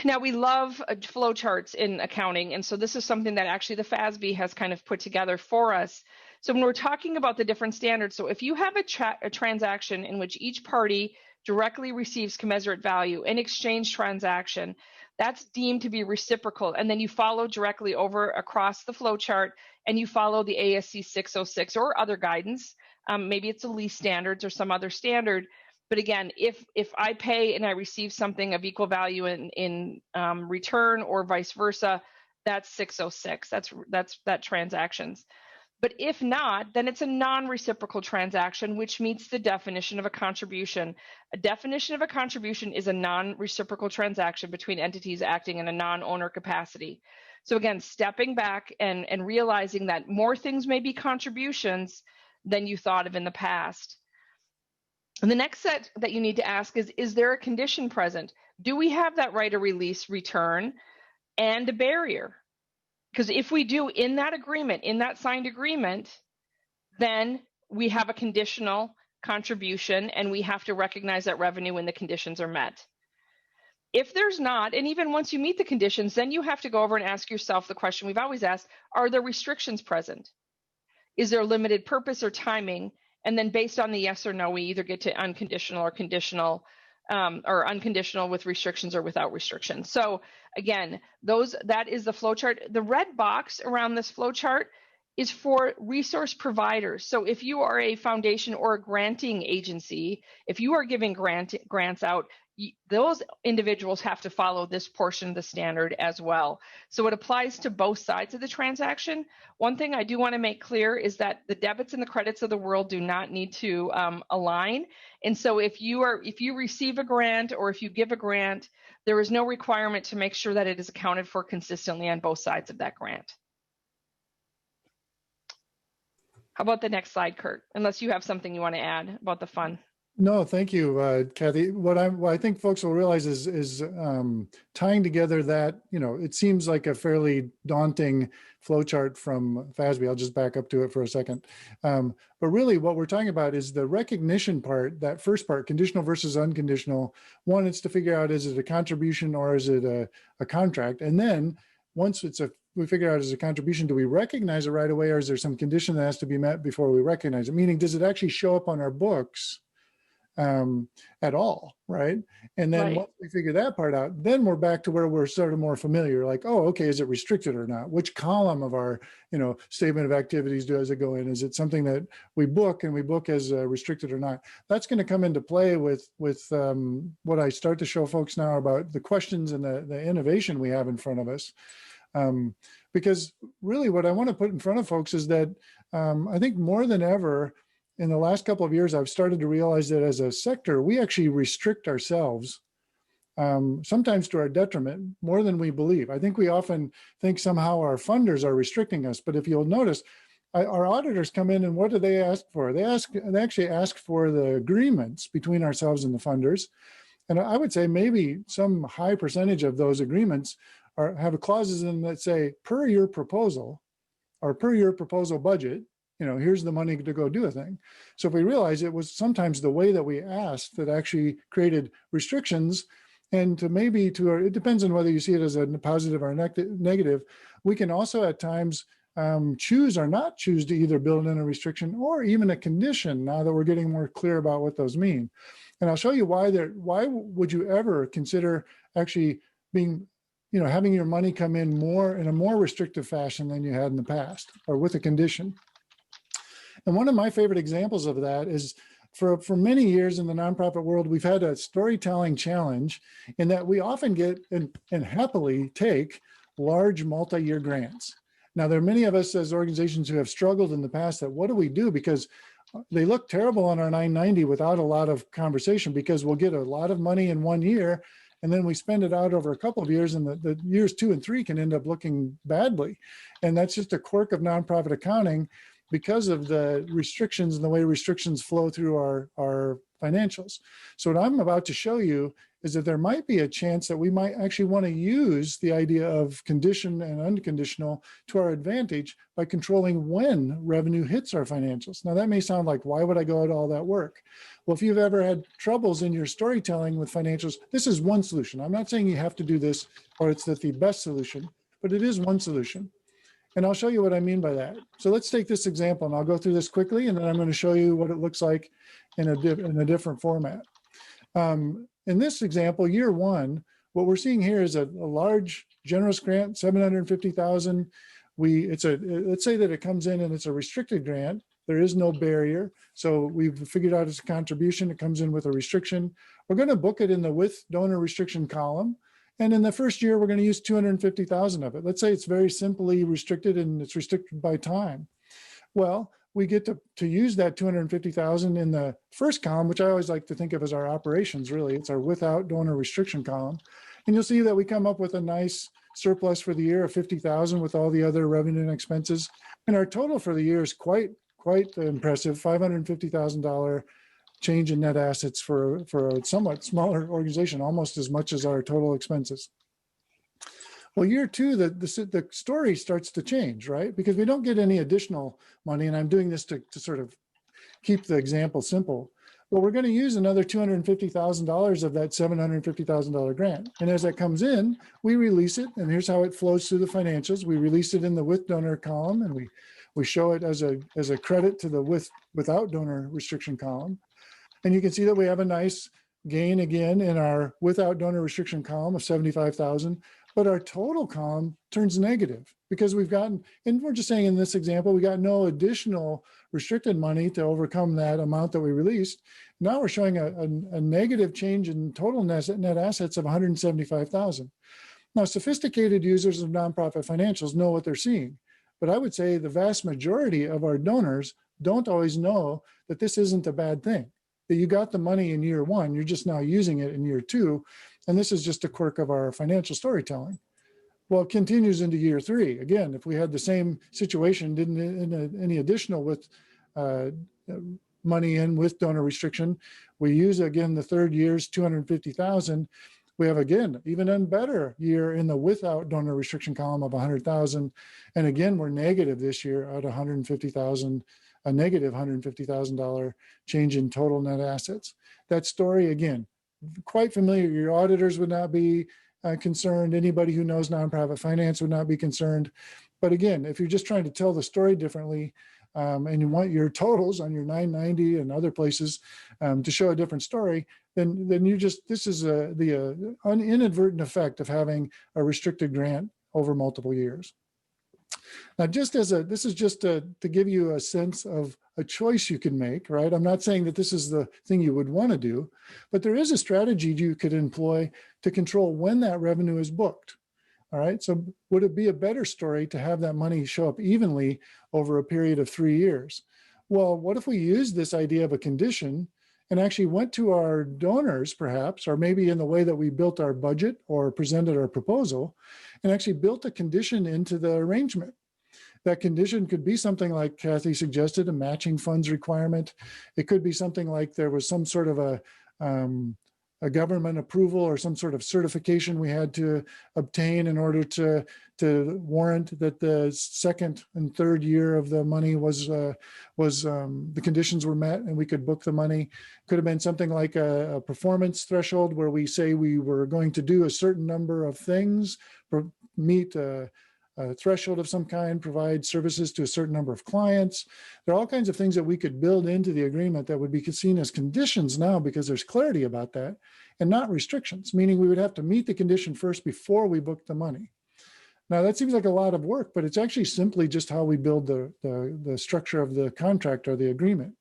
Now, we love flowcharts in accounting, and so this is something that actually the FASB has kind of put together for us. So when we're talking about the different standards, so if you have a transaction in which each party directly receives commensurate value, an exchange transaction, that's deemed to be reciprocal, and then you follow directly over across the flowchart, and you follow the ASC 606 or other guidance. Maybe it's a lease standards or some other standard. But again, if I pay and I receive something of equal value in return, or vice versa, that's 606. That's transactions. But if not, then it's a non-reciprocal transaction, which meets the definition of a contribution. A definition of a contribution is a non-reciprocal transaction between entities acting in a non-owner capacity. So again, stepping back and realizing that more things may be contributions than you thought of in the past. And the next set that you need to ask is there a condition present? Do we have that right of release, return, and a barrier? Because if we do in that agreement, in that signed agreement, then we have a conditional contribution, and we have to recognize that revenue when the conditions are met. If there's not, and even once you meet the conditions, then you have to go over and ask yourself the question we've always asked: are there restrictions present? Is there limited purpose or timing? And then based on the yes or no, we either get to unconditional or conditional, or unconditional with restrictions or without restrictions. So again, that is the flowchart. The red box around this flowchart is for resource providers. So if you are a foundation or a granting agency, if you are giving grants out, those individuals have to follow this portion of the standard as well. So it applies to both sides of the transaction. One thing I do want to make clear is that the debits and the credits of the world do not need to align. And so if you receive a grant or if you give a grant, there is no requirement to make sure that it is accounted for consistently on both sides of that grant. How about the next slide, Kurt? Unless you have something you want to add about the fund. No, thank you, Kathy. What I think folks will realize is tying together that, it seems like a fairly daunting flowchart from FASB. I'll just back up to it for a second. But really what we're talking about is the recognition part, that first part, conditional versus unconditional. One, it's to figure out, is it a contribution or is it a contract? And then once we figure out as a contribution, do we recognize it right away, or is there some condition that has to be met before we recognize it? Meaning, does it actually show up on our books at all, right? And then once we figure that part out, then we're back to where we're sort of more familiar, like, oh, okay, is it restricted or not? Which column of our, statement of activities does it go in? Is it something that we book and we book as restricted or not? That's going to come into play with what I start to show folks now about the questions and the innovation we have in front of us. Because really what I want to put in front of folks is that I think more than ever, in the last couple of years, I've started to realize that as a sector, we actually restrict ourselves, sometimes to our detriment, more than we believe. I think we often think somehow our funders are restricting us, but if you'll notice, our auditors come in and what do they ask for? They actually ask for the agreements between ourselves and the funders. And I would say maybe some high percentage of those agreements have clauses in that say, per your proposal, or per your proposal budget, here's the money to go do a thing. So if we realize it was sometimes the way that we asked that actually created restrictions, and it depends on whether you see it as a positive or negative, we can also at times choose or not choose to either build in a restriction or even a condition, now that we're getting more clear about what those mean. And I'll show you why would you ever consider actually having your money come in in a more restrictive fashion than you had in the past, or with a condition. And one of my favorite examples of that is for many years in the nonprofit world, we've had a storytelling challenge in that we often get and happily take large multi-year grants. Now, there are many of us as organizations who have struggled in the past that what do we do? Because they look terrible on our 990 without a lot of conversation, because we'll get a lot of money in 1 year and then we spend it out over a couple of years, and the years 2 and 3 can end up looking badly. And that's just a quirk of nonprofit accounting, because of the restrictions and the way restrictions flow through our financials. So what I'm about to show you is that there might be a chance that we might actually want to use the idea of condition and unconditional to our advantage by controlling when revenue hits our financials. Now that may sound like, why would I go to all that work? Well, if you've ever had troubles in your storytelling with financials, this is one solution. I'm not saying you have to do this or it's the best solution, but it is one solution. And I'll show you what I mean by that. So let's take this example, and I'll go through this quickly, and then I'm going to show you what it looks like in a different format. In this example, year 1, what we're seeing here is a large generous grant, $750,000. Let's say that it comes in and it's a restricted grant. There is no barrier. So we've figured out it's a contribution. It comes in with a restriction. We're going to book it in the with donor restriction column. And in the first year, we're going to use 250,000 of it. Let's say it's very simply restricted and it's restricted by time. Well, we get to use that 250,000 in the first column, which I always like to think of as our operations, really. It's our without donor restriction column. And you'll see that we come up with a nice surplus for the year of 50,000 with all the other revenue and expenses. And our total for the year is quite impressive, $550,000 change in net assets for a somewhat smaller organization, almost as much as our total expenses. Well, year 2, the story starts to change, right? Because we don't get any additional money, and I'm doing this to sort of keep the example simple. Well, we're going to use another $250,000 of that $750,000 grant. And as that comes in, we release it, and here's how it flows through the financials. We release it in the with donor column, and we show it as a credit to the without donor restriction column. And you can see that we have a nice gain again in our without donor restriction column of 75,000. but our total column turns negative because we've gotten, and we're just saying in this example, we got no additional restricted money to overcome that amount that we released. Now we're showing a negative change in total net assets of 175,000. Now, sophisticated users of nonprofit financials know what they're seeing, but I would say the vast majority of our donors don't always know that this isn't a bad thing, that you got the money in year one, you're just now using it in year two, and this is just a quirk of our financial storytelling. Well, it continues into year three. Again, if we had the same situation, didn't any additional with money in with donor restriction, we use again the third year's 250,000. We have again even a better year in the without donor restriction column of 100,000, and again we're negative this year at 150,000, a negative $150,000 change in total net assets. That story again, quite familiar. Your auditors would not be concerned. Anybody who knows nonprofit finance would not be concerned. But again, if you're just trying to tell the story differently, and you want your totals on your 990 and other places to show a different story, then you just, this is the inadvertent effect of having a restricted grant over multiple years. Now, just as this is just to give you a sense of a choice you can make, right? I'm not saying that this is the thing you would want to do, but there is a strategy you could employ to control when that revenue is booked. All right, so would it be a better story to have that money show up evenly over a period of 3 years? Well, what if we use this idea of a condition and actually went to our donors perhaps, or maybe in the way that we built our budget or presented our proposal, and actually built a condition into the arrangement? That condition could be something like Kathy suggested, a matching funds requirement. It could be something like there was some sort of a government approval or some sort of certification we had to obtain in order to warrant that the second and third year of the money was the conditions were met and we could book the money. Could have been something like a performance threshold where we say we were going to do a certain number of things, meet a threshold of some kind, provide services to a certain number of clients. There are all kinds of things that we could build into the agreement that would be seen as conditions now because there's clarity about that, and not restrictions, meaning we would have to meet the condition first before we book the money. Now that seems like a lot of work, but it's actually simply just how we build the structure of the contract or the agreement.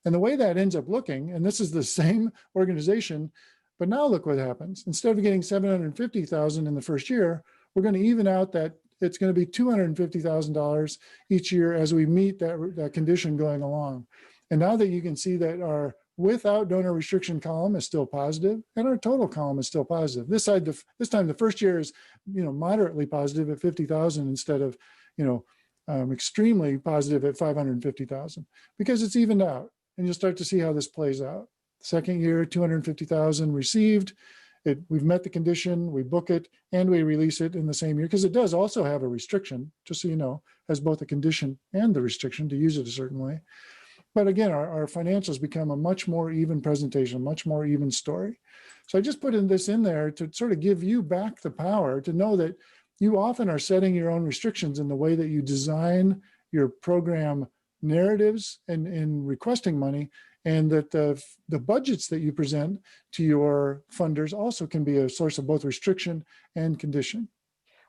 And the way that ends up looking, and this is the same organization, but now look what happens. Instead of getting $750,000 in the first year, we're going to even out that it's going to be $250,000 each year as we meet that condition going along. And now that you can see that our without donor restriction column is still positive and our total column is still positive. This time the first year is, moderately positive at 50,000 instead of, extremely positive at 550,000 because it's evened out, and you'll start to see how this plays out. Second year, 250,000 received. We've met the condition, we book it, and we release it in the same year, because it does also have a restriction, just so you know, has both a condition and the restriction to use it a certain way. But again, our financials become a much more even presentation, much more even story. So I just put this in there to sort of give you back the power to know that you often are setting your own restrictions in the way that you design your program narratives and in requesting money, and that the budgets that you present to your funders also can be a source of both restriction and condition.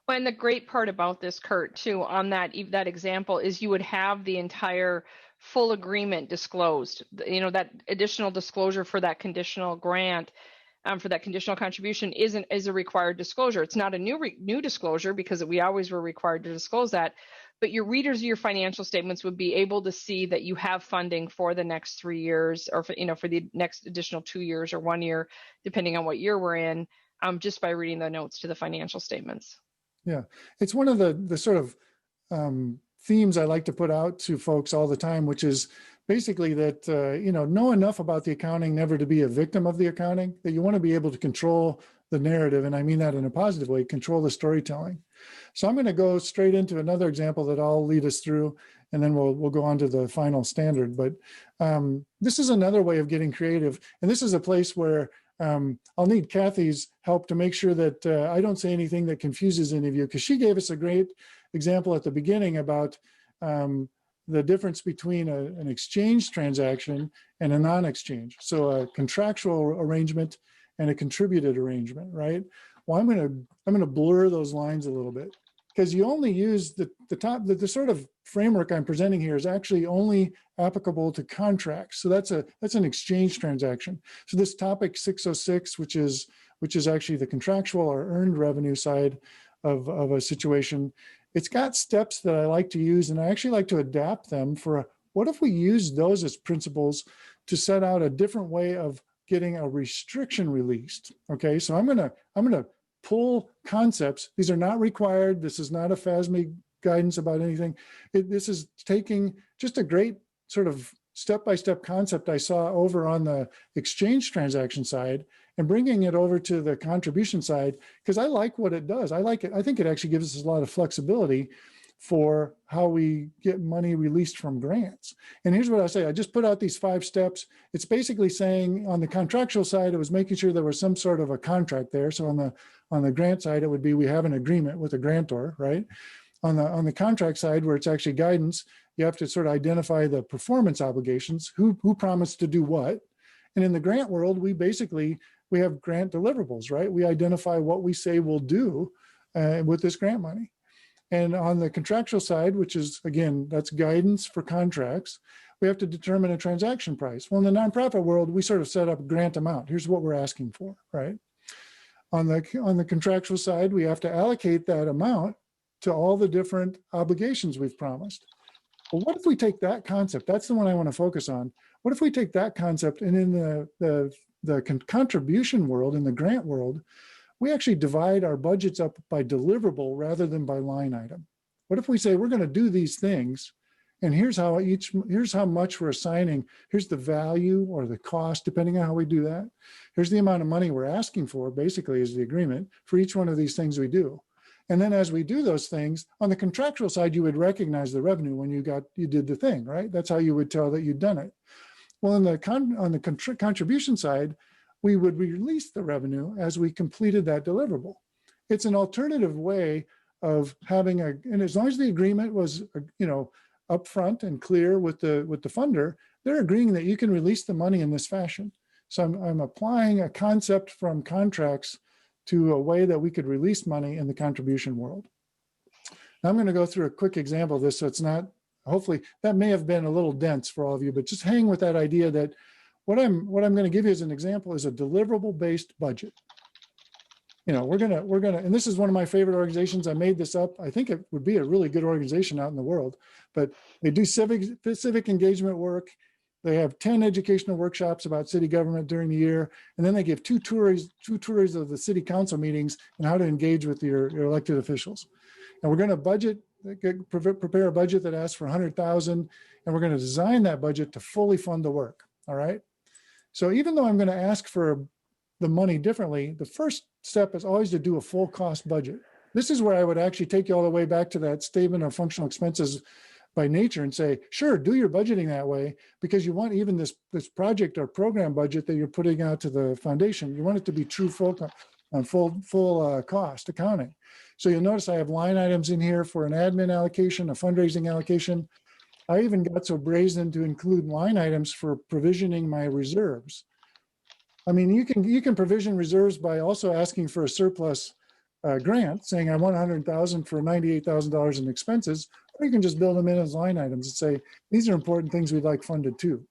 Well, and the great part about this, Kurt, too, on that example is you would have the entire full agreement disclosed. That additional disclosure for that conditional grant, for that conditional contribution is a required disclosure. It's not a new disclosure because we always were required to disclose that. But your readers of your financial statements would be able to see that you have funding for the next 3 years, or for the next additional 2 years or 1 year, depending on what year we're in, just by reading the notes to the financial statements. Yeah, it's one of the sort of themes I like to put out to folks all the time, which is basically that, know enough about the accounting never to be a victim of the accounting, that you want to be able to control the narrative. And I mean that in a positive way, control the storytelling. So I'm going to go straight into another example that I'll lead us through, and then we'll go on to the final standard. But this is another way of getting creative. And this is a place where I'll need Kathy's help to make sure that I don't say anything that confuses any of you, because she gave us a great example at the beginning about the difference between an exchange transaction and a non-exchange. So a contractual arrangement and a contributed arrangement, right? Well, I'm going to blur those lines a little bit, because you only use the sort of framework I'm presenting here is actually only applicable to contracts. So that's an exchange transaction. So this topic 606, which is actually the contractual or earned revenue side of a situation, it's got steps that I like to use, and I actually like to adapt them for what if we use those as principles to set out a different way of getting a restriction released. Okay, so I'm gonna pull concepts. These are not required. This is not a FASB guidance about anything. This is taking just a great sort of step-by-step concept I saw over on the exchange transaction side and bringing it over to the contribution side, because I like what it does. I like it. I think it actually gives us a lot of flexibility for how we get money released from grants. And here's what I say. I just put out these 5 steps. It's basically saying on the contractual side, it was making sure there was some sort of a contract there. So on the grant side, it would be we have an agreement with the grantor, right? On the contract side, where it's actually guidance, you have to sort of identify the performance obligations, who promised to do what. And in the grant world, we have grant deliverables, right? We identify what we say we'll do with this grant money. And on the contractual side, which is, again, that's guidance for contracts, we have to determine a transaction price. Well, in the nonprofit world, we sort of set up a grant amount. Here's what we're asking for, right? On the contractual side, we have to allocate that amount to all the different obligations we've promised. Well, what if we take that concept? That's the one I want to focus on. What if we take that concept and in the contribution world, in the grant world, we actually divide our budgets up by deliverable rather than by line item? What if we say we're going to do these things, and here's how much we're assigning, here's the value or the cost, depending on how we do that. Here's the amount of money we're asking for, basically, is the agreement for each one of these things we do. And then as we do those things, on the contractual side, you would recognize the revenue when you did the thing, right? That's how you would tell that you'd done it. Well, on the contribution side, we would release the revenue as we completed that deliverable. It's an alternative way of having and as long as the agreement was, upfront and clear with the funder, they're agreeing that you can release the money in this fashion. So I'm applying a concept from contracts to a way that we could release money in the contribution world. Now I'm going to go through a quick example of this, so it's not, hopefully that may have been a little dense for all of you, but just hang with that idea that what I'm going to give you as an example is a deliverable-based budget. We're gonna, and this is one of my favorite organizations. I made this up. I think it would be a really good organization out in the world, but they do civic engagement work. They have 10 educational workshops about city government during the year. And then they give two tours of the city council meetings and how to engage with your elected officials. And we're going to prepare a budget that asks for 100,000, and we're going to design that budget to fully fund the work. All right. So even though I'm going to ask for the money differently, the first step is always to do a full cost budget. This is where I would actually take you all the way back to that statement of functional expenses by nature and say, sure, do your budgeting that way, because you want even this project or program budget that you're putting out to the foundation, you want it to be true full cost accounting. So you'll notice I have line items in here for an admin allocation, a fundraising allocation. I even got so brazen to include line items for provisioning my reserves. I mean, you can provision reserves by also asking for a surplus grant, saying I want 100,000 for $98,000 in expenses, or you can just build them in as line items and say, these are important things we'd like funded too.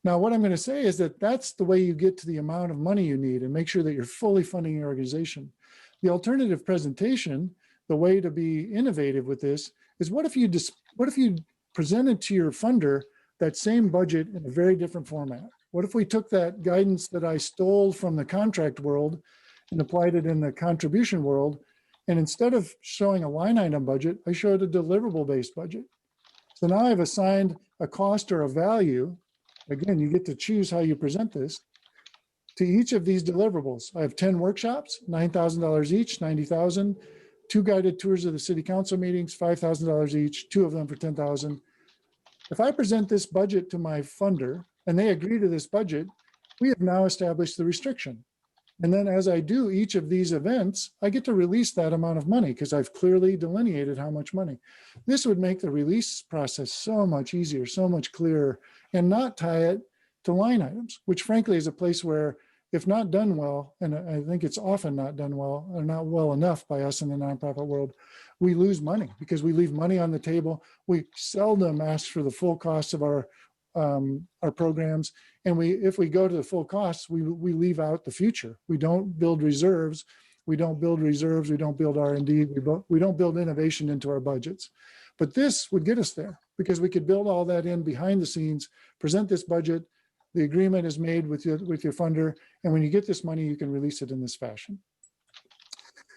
Now, what I'm going to say is that that's the way you get to the amount of money you need and make sure that you're fully funding your organization. The alternative presentation, the way to be innovative with this, is what if you presented to your funder that same budget in a very different format? What if we took that guidance that I stole from the contract world and applied it in the contribution world, and instead of showing a line item budget, I showed a deliverable-based budget. So now I've assigned a cost or a value. Again, you get to choose how you present this to each of these deliverables. I have 10 workshops, $9,000 each, 90,000, 2 guided tours of the city council meetings, $5,000 each, 2 of them for 10,000. If I present this budget to my funder and they agree to this budget, we have now established the restriction. And then as I do each of these events, I get to release that amount of money because I've clearly delineated how much money. This would make the release process so much easier, so much clearer, and not tie it to line items, which frankly is a place where if not done well, and I think it's often not done well or not well enough by us in the nonprofit world, we lose money because we leave money on the table. We seldom ask for the full cost of our programs. And if we go to the full costs, we leave out the future. We don't build reserves. We don't build R&D. We don't build innovation into our budgets. But this would get us there because we could build all that in behind the scenes, present this budget. The agreement is made with your funder. And when you get this money, you can release it in this fashion.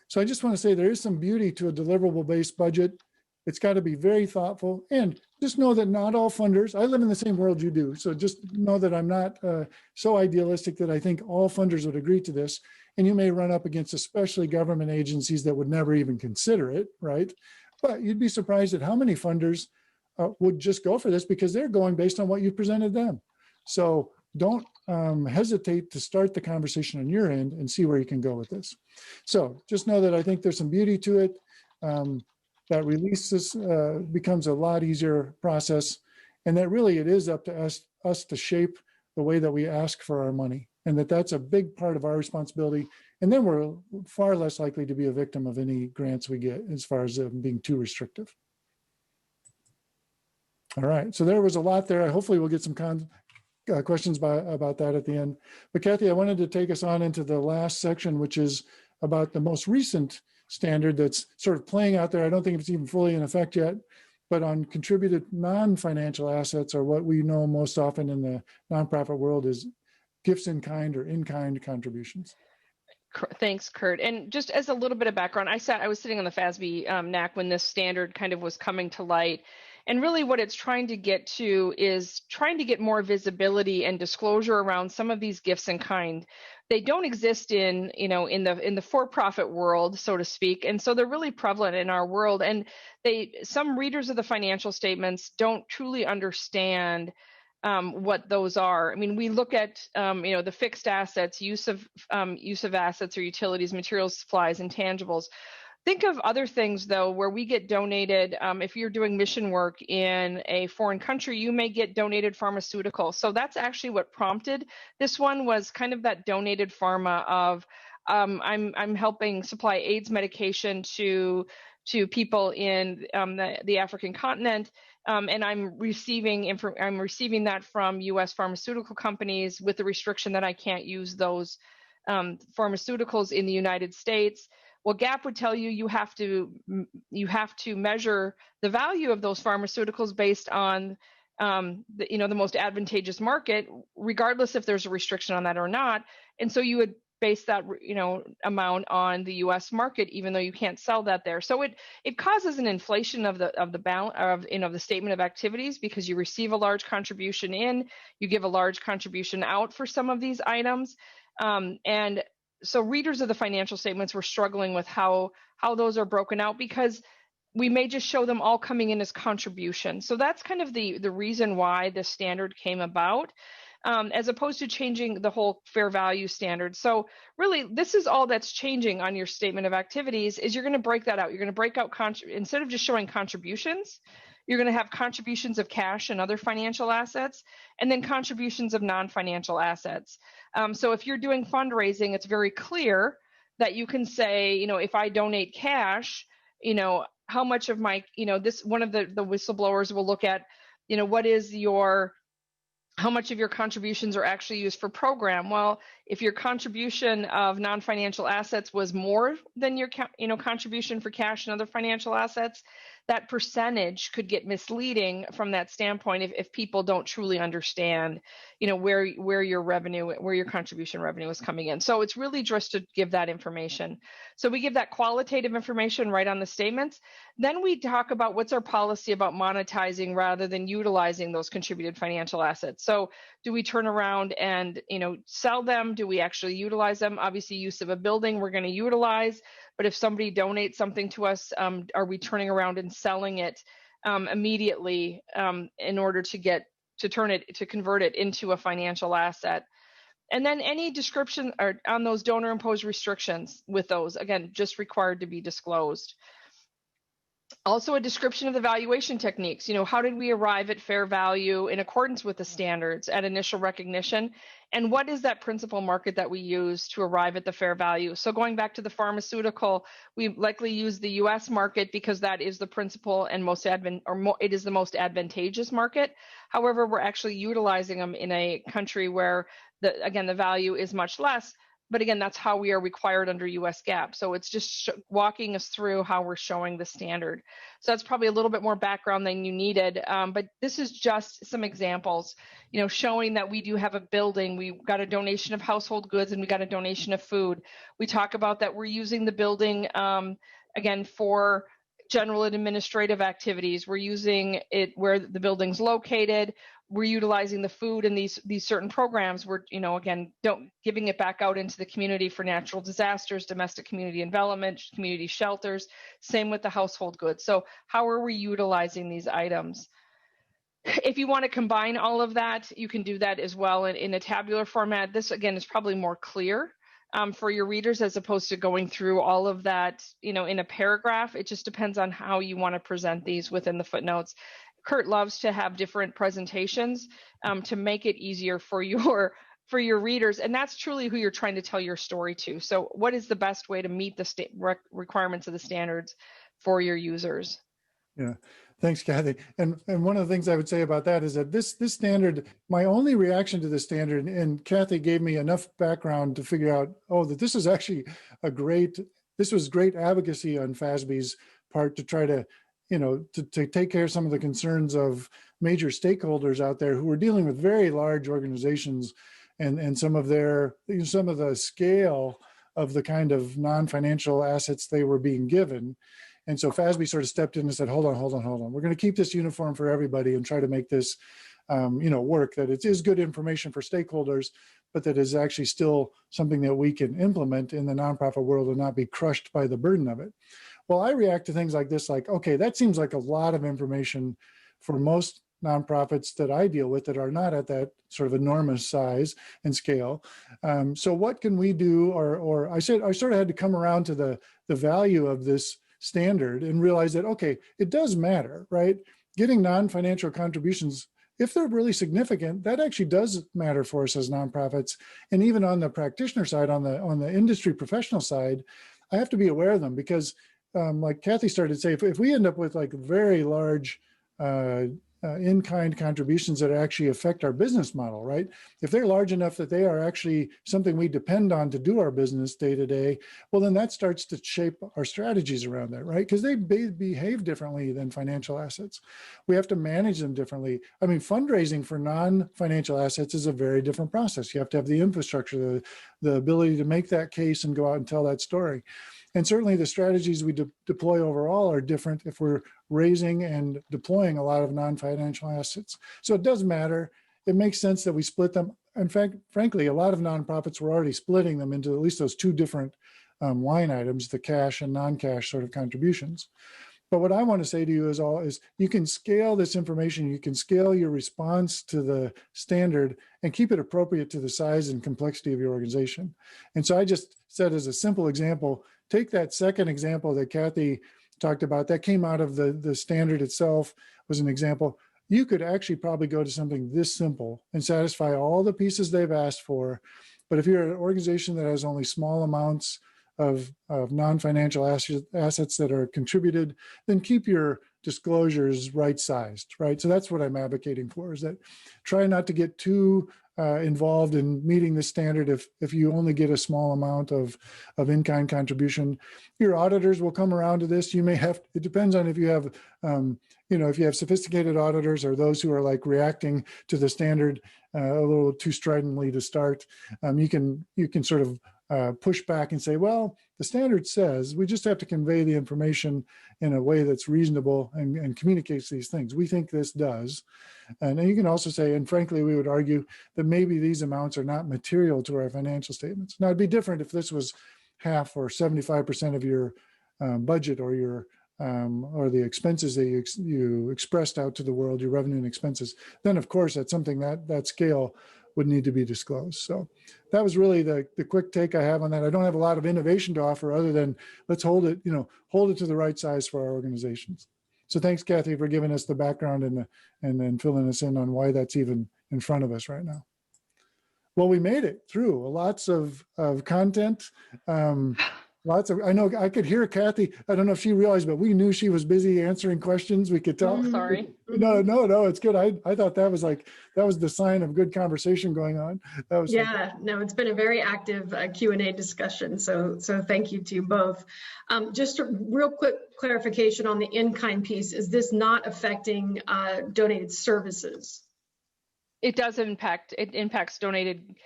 So I just want to say there is some beauty to a deliverable-based budget. It's got to be very thoughtful, and just know that not all funders, I live in the same world you do. So just know that I'm not so idealistic that I think all funders would agree to this. And you may run up against especially government agencies that would never even consider it, right? But you'd be surprised at how many funders would just go for this because they're going based on what you presented them. So don't hesitate to start the conversation on your end and see where you can go with this. So just know that I think there's some beauty to it. That release becomes a lot easier process, and that really it is up to us to shape the way that we ask for our money, and that's a big part of our responsibility. And then we're far less likely to be a victim of any grants we get as far as being too restrictive. All right, so there was a lot there. Hopefully we'll get some questions about that at the end. But Kathy, I wanted to take us on into the last section, which is about the most recent standard that's sort of playing out there. I don't think it's even fully in effect yet, but on contributed non-financial assets, or what we know most often in the nonprofit world is gifts in kind or in-kind contributions. Thanks, Kurt. And just as a little bit of background, I was sitting on the FASB NAC when this standard kind of was coming to light. And really what it's trying to get to is trying to get more visibility and disclosure around some of these gifts in kind. They don't exist in the for-profit world, so to speak. And so they're really prevalent in our world. And some readers of the financial statements don't truly understand what those are. I mean, we look at the fixed assets, use of assets or utilities, materials, supplies, intangibles. Think of other things, though, where we get donated. If you're doing mission work in a foreign country, you may get donated pharmaceutical. So that's actually what prompted this one, was kind of that donated pharma of I'm helping supply AIDS medication to people in the African continent, and I'm receiving that from U.S. pharmaceutical companies with the restriction that I can't use those pharmaceuticals in the United States. Well, GAAP would tell you you have to measure the value of those pharmaceuticals based on the most advantageous market, regardless if there's a restriction on that or not. And so you would base that amount on the U.S. market, even though you can't sell that there. So it causes an inflation of the balance of the statement of activities, because you receive a large contribution in, you give a large contribution out for some of these items, and so readers of the financial statements were struggling with how those are broken out, because we may just show them all coming in as contributions. So that's kind of the reason why this standard came about, as opposed to changing the whole fair value standard. So really, this is all that's changing on your statement of activities, is you're going to break that out. You're going to break out, instead of just showing contributions, you're going to have contributions of cash and other financial assets, and then contributions of non-financial assets. So if you're doing fundraising, it's very clear that you can say, if I donate cash, how much of my, this, one of the whistleblowers will look at, how much of your contributions are actually used for program. Well, if your contribution of non-financial assets was more than your contribution for cash and other financial assets, that percentage could get misleading from that standpoint if people don't truly understand where your contribution revenue is coming in. So it's really just to give that information. So we give that qualitative information right on the statements. Then we talk about what's our policy about monetizing rather than utilizing those contributed financial assets. So do we turn around and sell them? Do we actually utilize them? Obviously, use of a building we're going to utilize, but if somebody donates something to us, are we turning around and selling it immediately in order to convert it into a financial asset? And then any description on those donor imposed restrictions with those, again, just required to be disclosed. Also, a description of the valuation techniques. How did we arrive at fair value in accordance with the standards at initial recognition? And what is that principal market that we use to arrive at the fair value? So going back to the pharmaceutical, we likely use the US market because that is the principal and it is the most advantageous market. However, we're actually utilizing them in a country where the value is much less. But again, that's how we are required under US GAAP. So it's just walking us through how we're showing the standard. So that's probably a little bit more background than you needed. But this is just some examples, showing that we do have a building. We got a donation of household goods and we got a donation of food. We talk about that we're using the building, again, for general and administrative activities. We're using it where the building's located. We're utilizing the food in these certain programs. We're, giving it back out into the community for natural disasters, domestic community development, community shelters. Same with the household goods. So how are we utilizing these items? If you want to combine all of that, you can do that as well in a tabular format. This, again, is probably more clear for your readers as opposed to going through all of that, in a paragraph. It just depends on how you want to present these within the footnotes. Kurt loves to have different presentations to make it easier for your readers, and that's truly who you're trying to tell your story to. So what is the best way to meet the requirements of the standards for your users? Yeah, thanks, Kathy. And one of the things I would say about that is that this standard, my only reaction to this standard, and Kathy gave me enough background to figure out, that this is actually this was great advocacy on FASB's part to try to, to take care of some of the concerns of major stakeholders out there who were dealing with very large organizations and some of the scale of the kind of non-financial assets they were being given. And so FASB sort of stepped in and said, hold on. We're going to keep this uniform for everybody and try to make this, work, that it is good information for stakeholders, but that is actually still something that we can implement in the nonprofit world and not be crushed by the burden of it. Well, I react to things like this, like, okay, that seems like a lot of information for most nonprofits that I deal with that are not at that sort of enormous size and scale. So what can we do? Or I sort of had to come around to the value of this standard and realize that, okay, it does matter, right? Getting non-financial contributions, if they're really significant, that actually does matter for us as nonprofits. And even on the practitioner side, on the industry professional side, I have to be aware of them because like Kathy started to say, if we end up with like very large in-kind contributions that actually affect our business model, right? If they're large enough that they are actually something we depend on to do our business day to day, well, then that starts to shape our strategies around that, right? Because they behave differently than financial assets. We have to manage them differently. I mean, fundraising for non-financial assets is a very different process. You have to have the infrastructure, the ability to make that case and go out and tell that story. And certainly the strategies we deploy overall are different if we're raising and deploying a lot of non-financial assets. So it does matter. It makes sense that we split them. In fact, frankly, a lot of nonprofits were already splitting them into at least those two different line items, the cash and non-cash sort of contributions. But what I want to say to you is you can scale this information, you can scale your response to the standard and keep it appropriate to the size and complexity of your organization. And so I just said as a simple example, take that second example that Kathy talked about, that came out of the standard itself, was an example. You could actually probably go to something this simple and satisfy all the pieces they've asked for. But if you're an organization that has only small amounts of non-financial assets that are contributed, then keep your disclosures right-sized, right? So that's what I'm advocating for, is that try not to get too involved in meeting the standard if you only get a small amount of in-kind contribution. Your auditors will come around to this. You may have, it depends on if you have, if you have sophisticated auditors or those who are like reacting to the standard a little too stridently to start. You can sort of push back and say, well, the standard says we just have to convey the information in a way that's reasonable and communicates these things. We think this does. And then you can also say, and frankly, we would argue that maybe these amounts are not material to our financial statements. Now, it'd be different if this was half or 75% of your budget or your or the expenses that you expressed out to the world, your revenue and expenses. Then, of course, at something that scale would need to be disclosed. So that was really the quick take I have on that. I don't have a lot of innovation to offer other than let's hold it to the right size for our organizations. So thanks, Kathy, for giving us the background and then filling us in on why that's even in front of us right now. Well, we made it through lots of content. I know I could hear Kathy. I don't know if she realized, but we knew she was busy answering questions. We could tell. Sorry. No, it's good. I thought that was the sign of good conversation going on. That was no, it's been a very active Q&A discussion. So thank you to you both. Just a real quick clarification on the in-kind piece. Is this not affecting donated services? It does impact. It impacts donated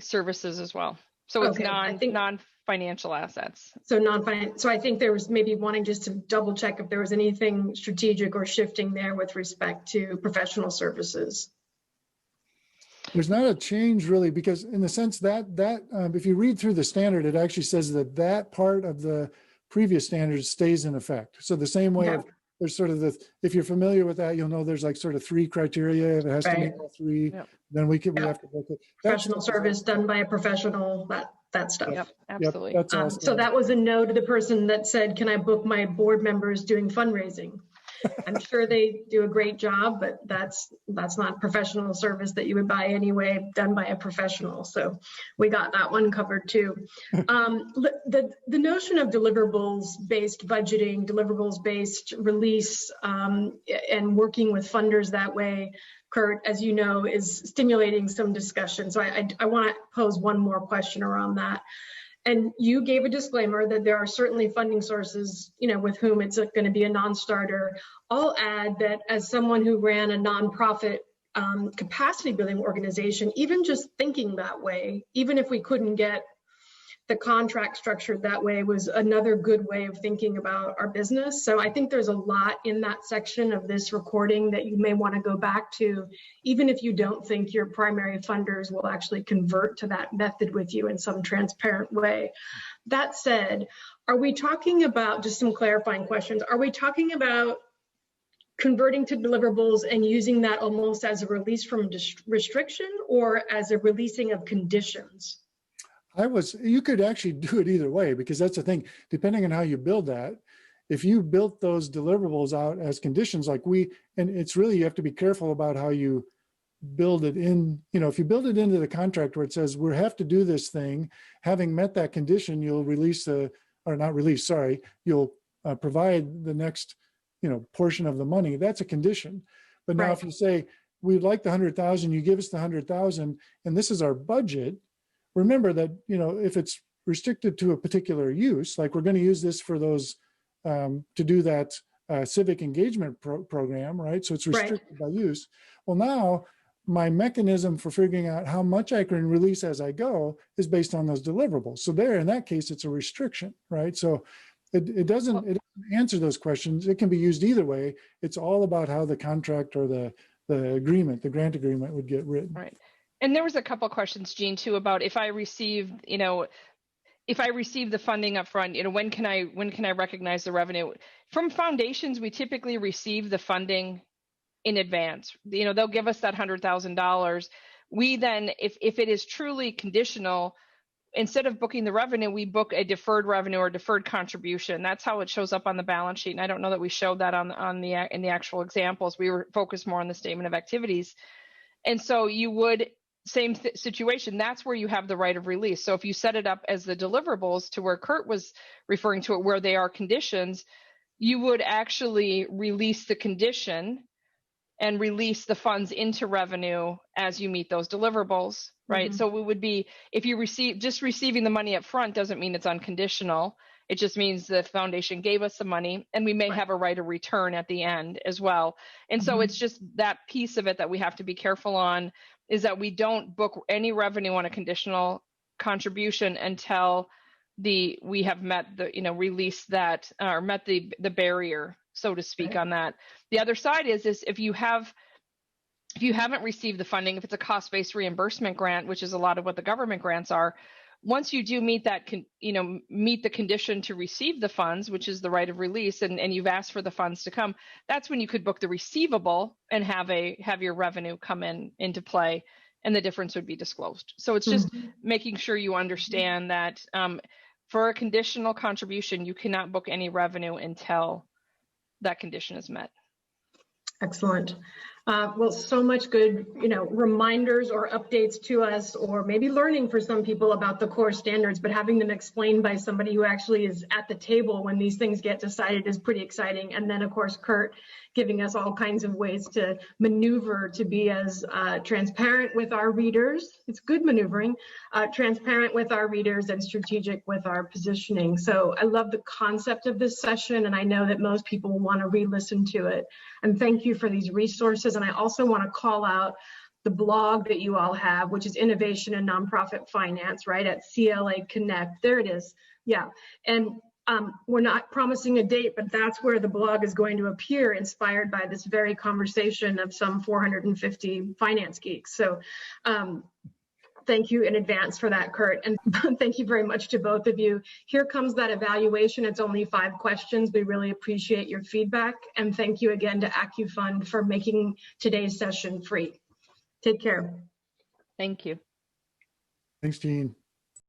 services as well. So it's non-financial assets. So non-financial. So I think there was maybe wanting just to double check if there was anything strategic or shifting there with respect to professional services. There's not a change really, because in the sense that if you read through the standard, it actually says that part of the previous standard stays in effect. So the same way there's sort of if you're familiar with that, you'll know there's like sort of 3 criteria. If it has to meet all 3, then we have to look at professional service done by a professional, that stuff. Yep, absolutely. That's awesome. So that was a no to the person that said, can I book my board members doing fundraising? I'm sure they do a great job, but that's not professional service that you would buy anyway, done by a professional. So we got that one covered too. The notion of deliverables-based budgeting, deliverables-based release, and working with funders that way, Kurt, as you know, is stimulating some discussion. So I want to pose one more question around that. And you gave a disclaimer that there are certainly funding sources, with whom it's going to be a non-starter. I'll add that as someone who ran a nonprofit capacity building organization, even just thinking that way, even if we couldn't get the contract structured that way, was another good way of thinking about our business. So I think there's a lot in that section of this recording that you may want to go back to, even if you don't think your primary funders will actually convert to that method with you in some transparent way. That said, are we talking about, just some clarifying questions, are we talking about converting to deliverables and using that almost as a release from restriction or as a releasing of conditions? You could actually do it either way, because that's the thing, depending on how you build that. If you built those deliverables out as conditions and it's really, you have to be careful about how you build it in. If you build it into the contract where it says we have to do this thing, having met that condition, you'll you'll provide the next, portion of the money. That's a condition. But now if you say, we'd like the 100,000, you give us the 100,000, and this is our budget. Remember that, if it's restricted to a particular use, like we're going to use this for those, to do that civic engagement program, right? So it's restricted by use. Well, now my mechanism for figuring out how much I can release as I go is based on those deliverables. So in that case, it's a restriction, right? So it doesn't answer those questions. It can be used either way. It's all about how the contract or the grant agreement would get written. Right. And there was a couple of questions, Jean, too, about if I receive the funding up front, when can I recognize the revenue? From foundations, we typically receive the funding in advance. They'll give us that $100,000. We then, if it is truly conditional, instead of booking the revenue, we book a deferred revenue or deferred contribution. That's how it shows up on the balance sheet. And I don't know that we showed that in the actual examples. We were focused more on the statement of activities. And so you would, same situation, that's where you have the right of release. So if you set it up as the deliverables to where Kurt was referring to it, where they are conditions, you would actually release the condition and release the funds into revenue as you meet those deliverables, right? Mm-hmm. So it would be, if you receiving the money up front doesn't mean it's unconditional. It just means the foundation gave us the money, and we may have a right of return at the end as well. And so it's just that piece of it that we have to be careful on, is that we don't book any revenue on a conditional contribution until we have met release that, or met the barrier, so to speak, on that. The other side is if you haven't received the funding, if it's a cost-based reimbursement grant, which is a lot of what the government grants are, once you do meet that, meet the condition to receive the funds, which is the right of release, and you've asked for the funds to come, that's when you could book the receivable and have your revenue come into play and the difference would be disclosed. So it's just making sure you understand that for a conditional contribution, you cannot book any revenue until that condition is met. Excellent. Well, so much good, reminders or updates to us, or maybe learning for some people about the core standards, but having them explained by somebody who actually is at the table when these things get decided is pretty exciting. And then, of course, Kurt giving us all kinds of ways to maneuver to be as transparent with our readers. It's good maneuvering, transparent with our readers and strategic with our positioning. So I love the concept of this session, and I know that most people will want to re-listen to it. And thank you for these resources. And I also want to call out the blog that you all have, which is Innovation in Nonprofit Finance, right, at CLA Connect. There it is. Yeah. And we're not promising a date, but that's where the blog is going to appear, inspired by this very conversation of some 450 finance geeks. So thank you in advance for that, Kurt. And thank you very much to both of you. Here comes that evaluation. It's only 5 questions. We really appreciate your feedback. And thank you again to AccuFund for making today's session free. Take care. Thank you. Thanks, Jean.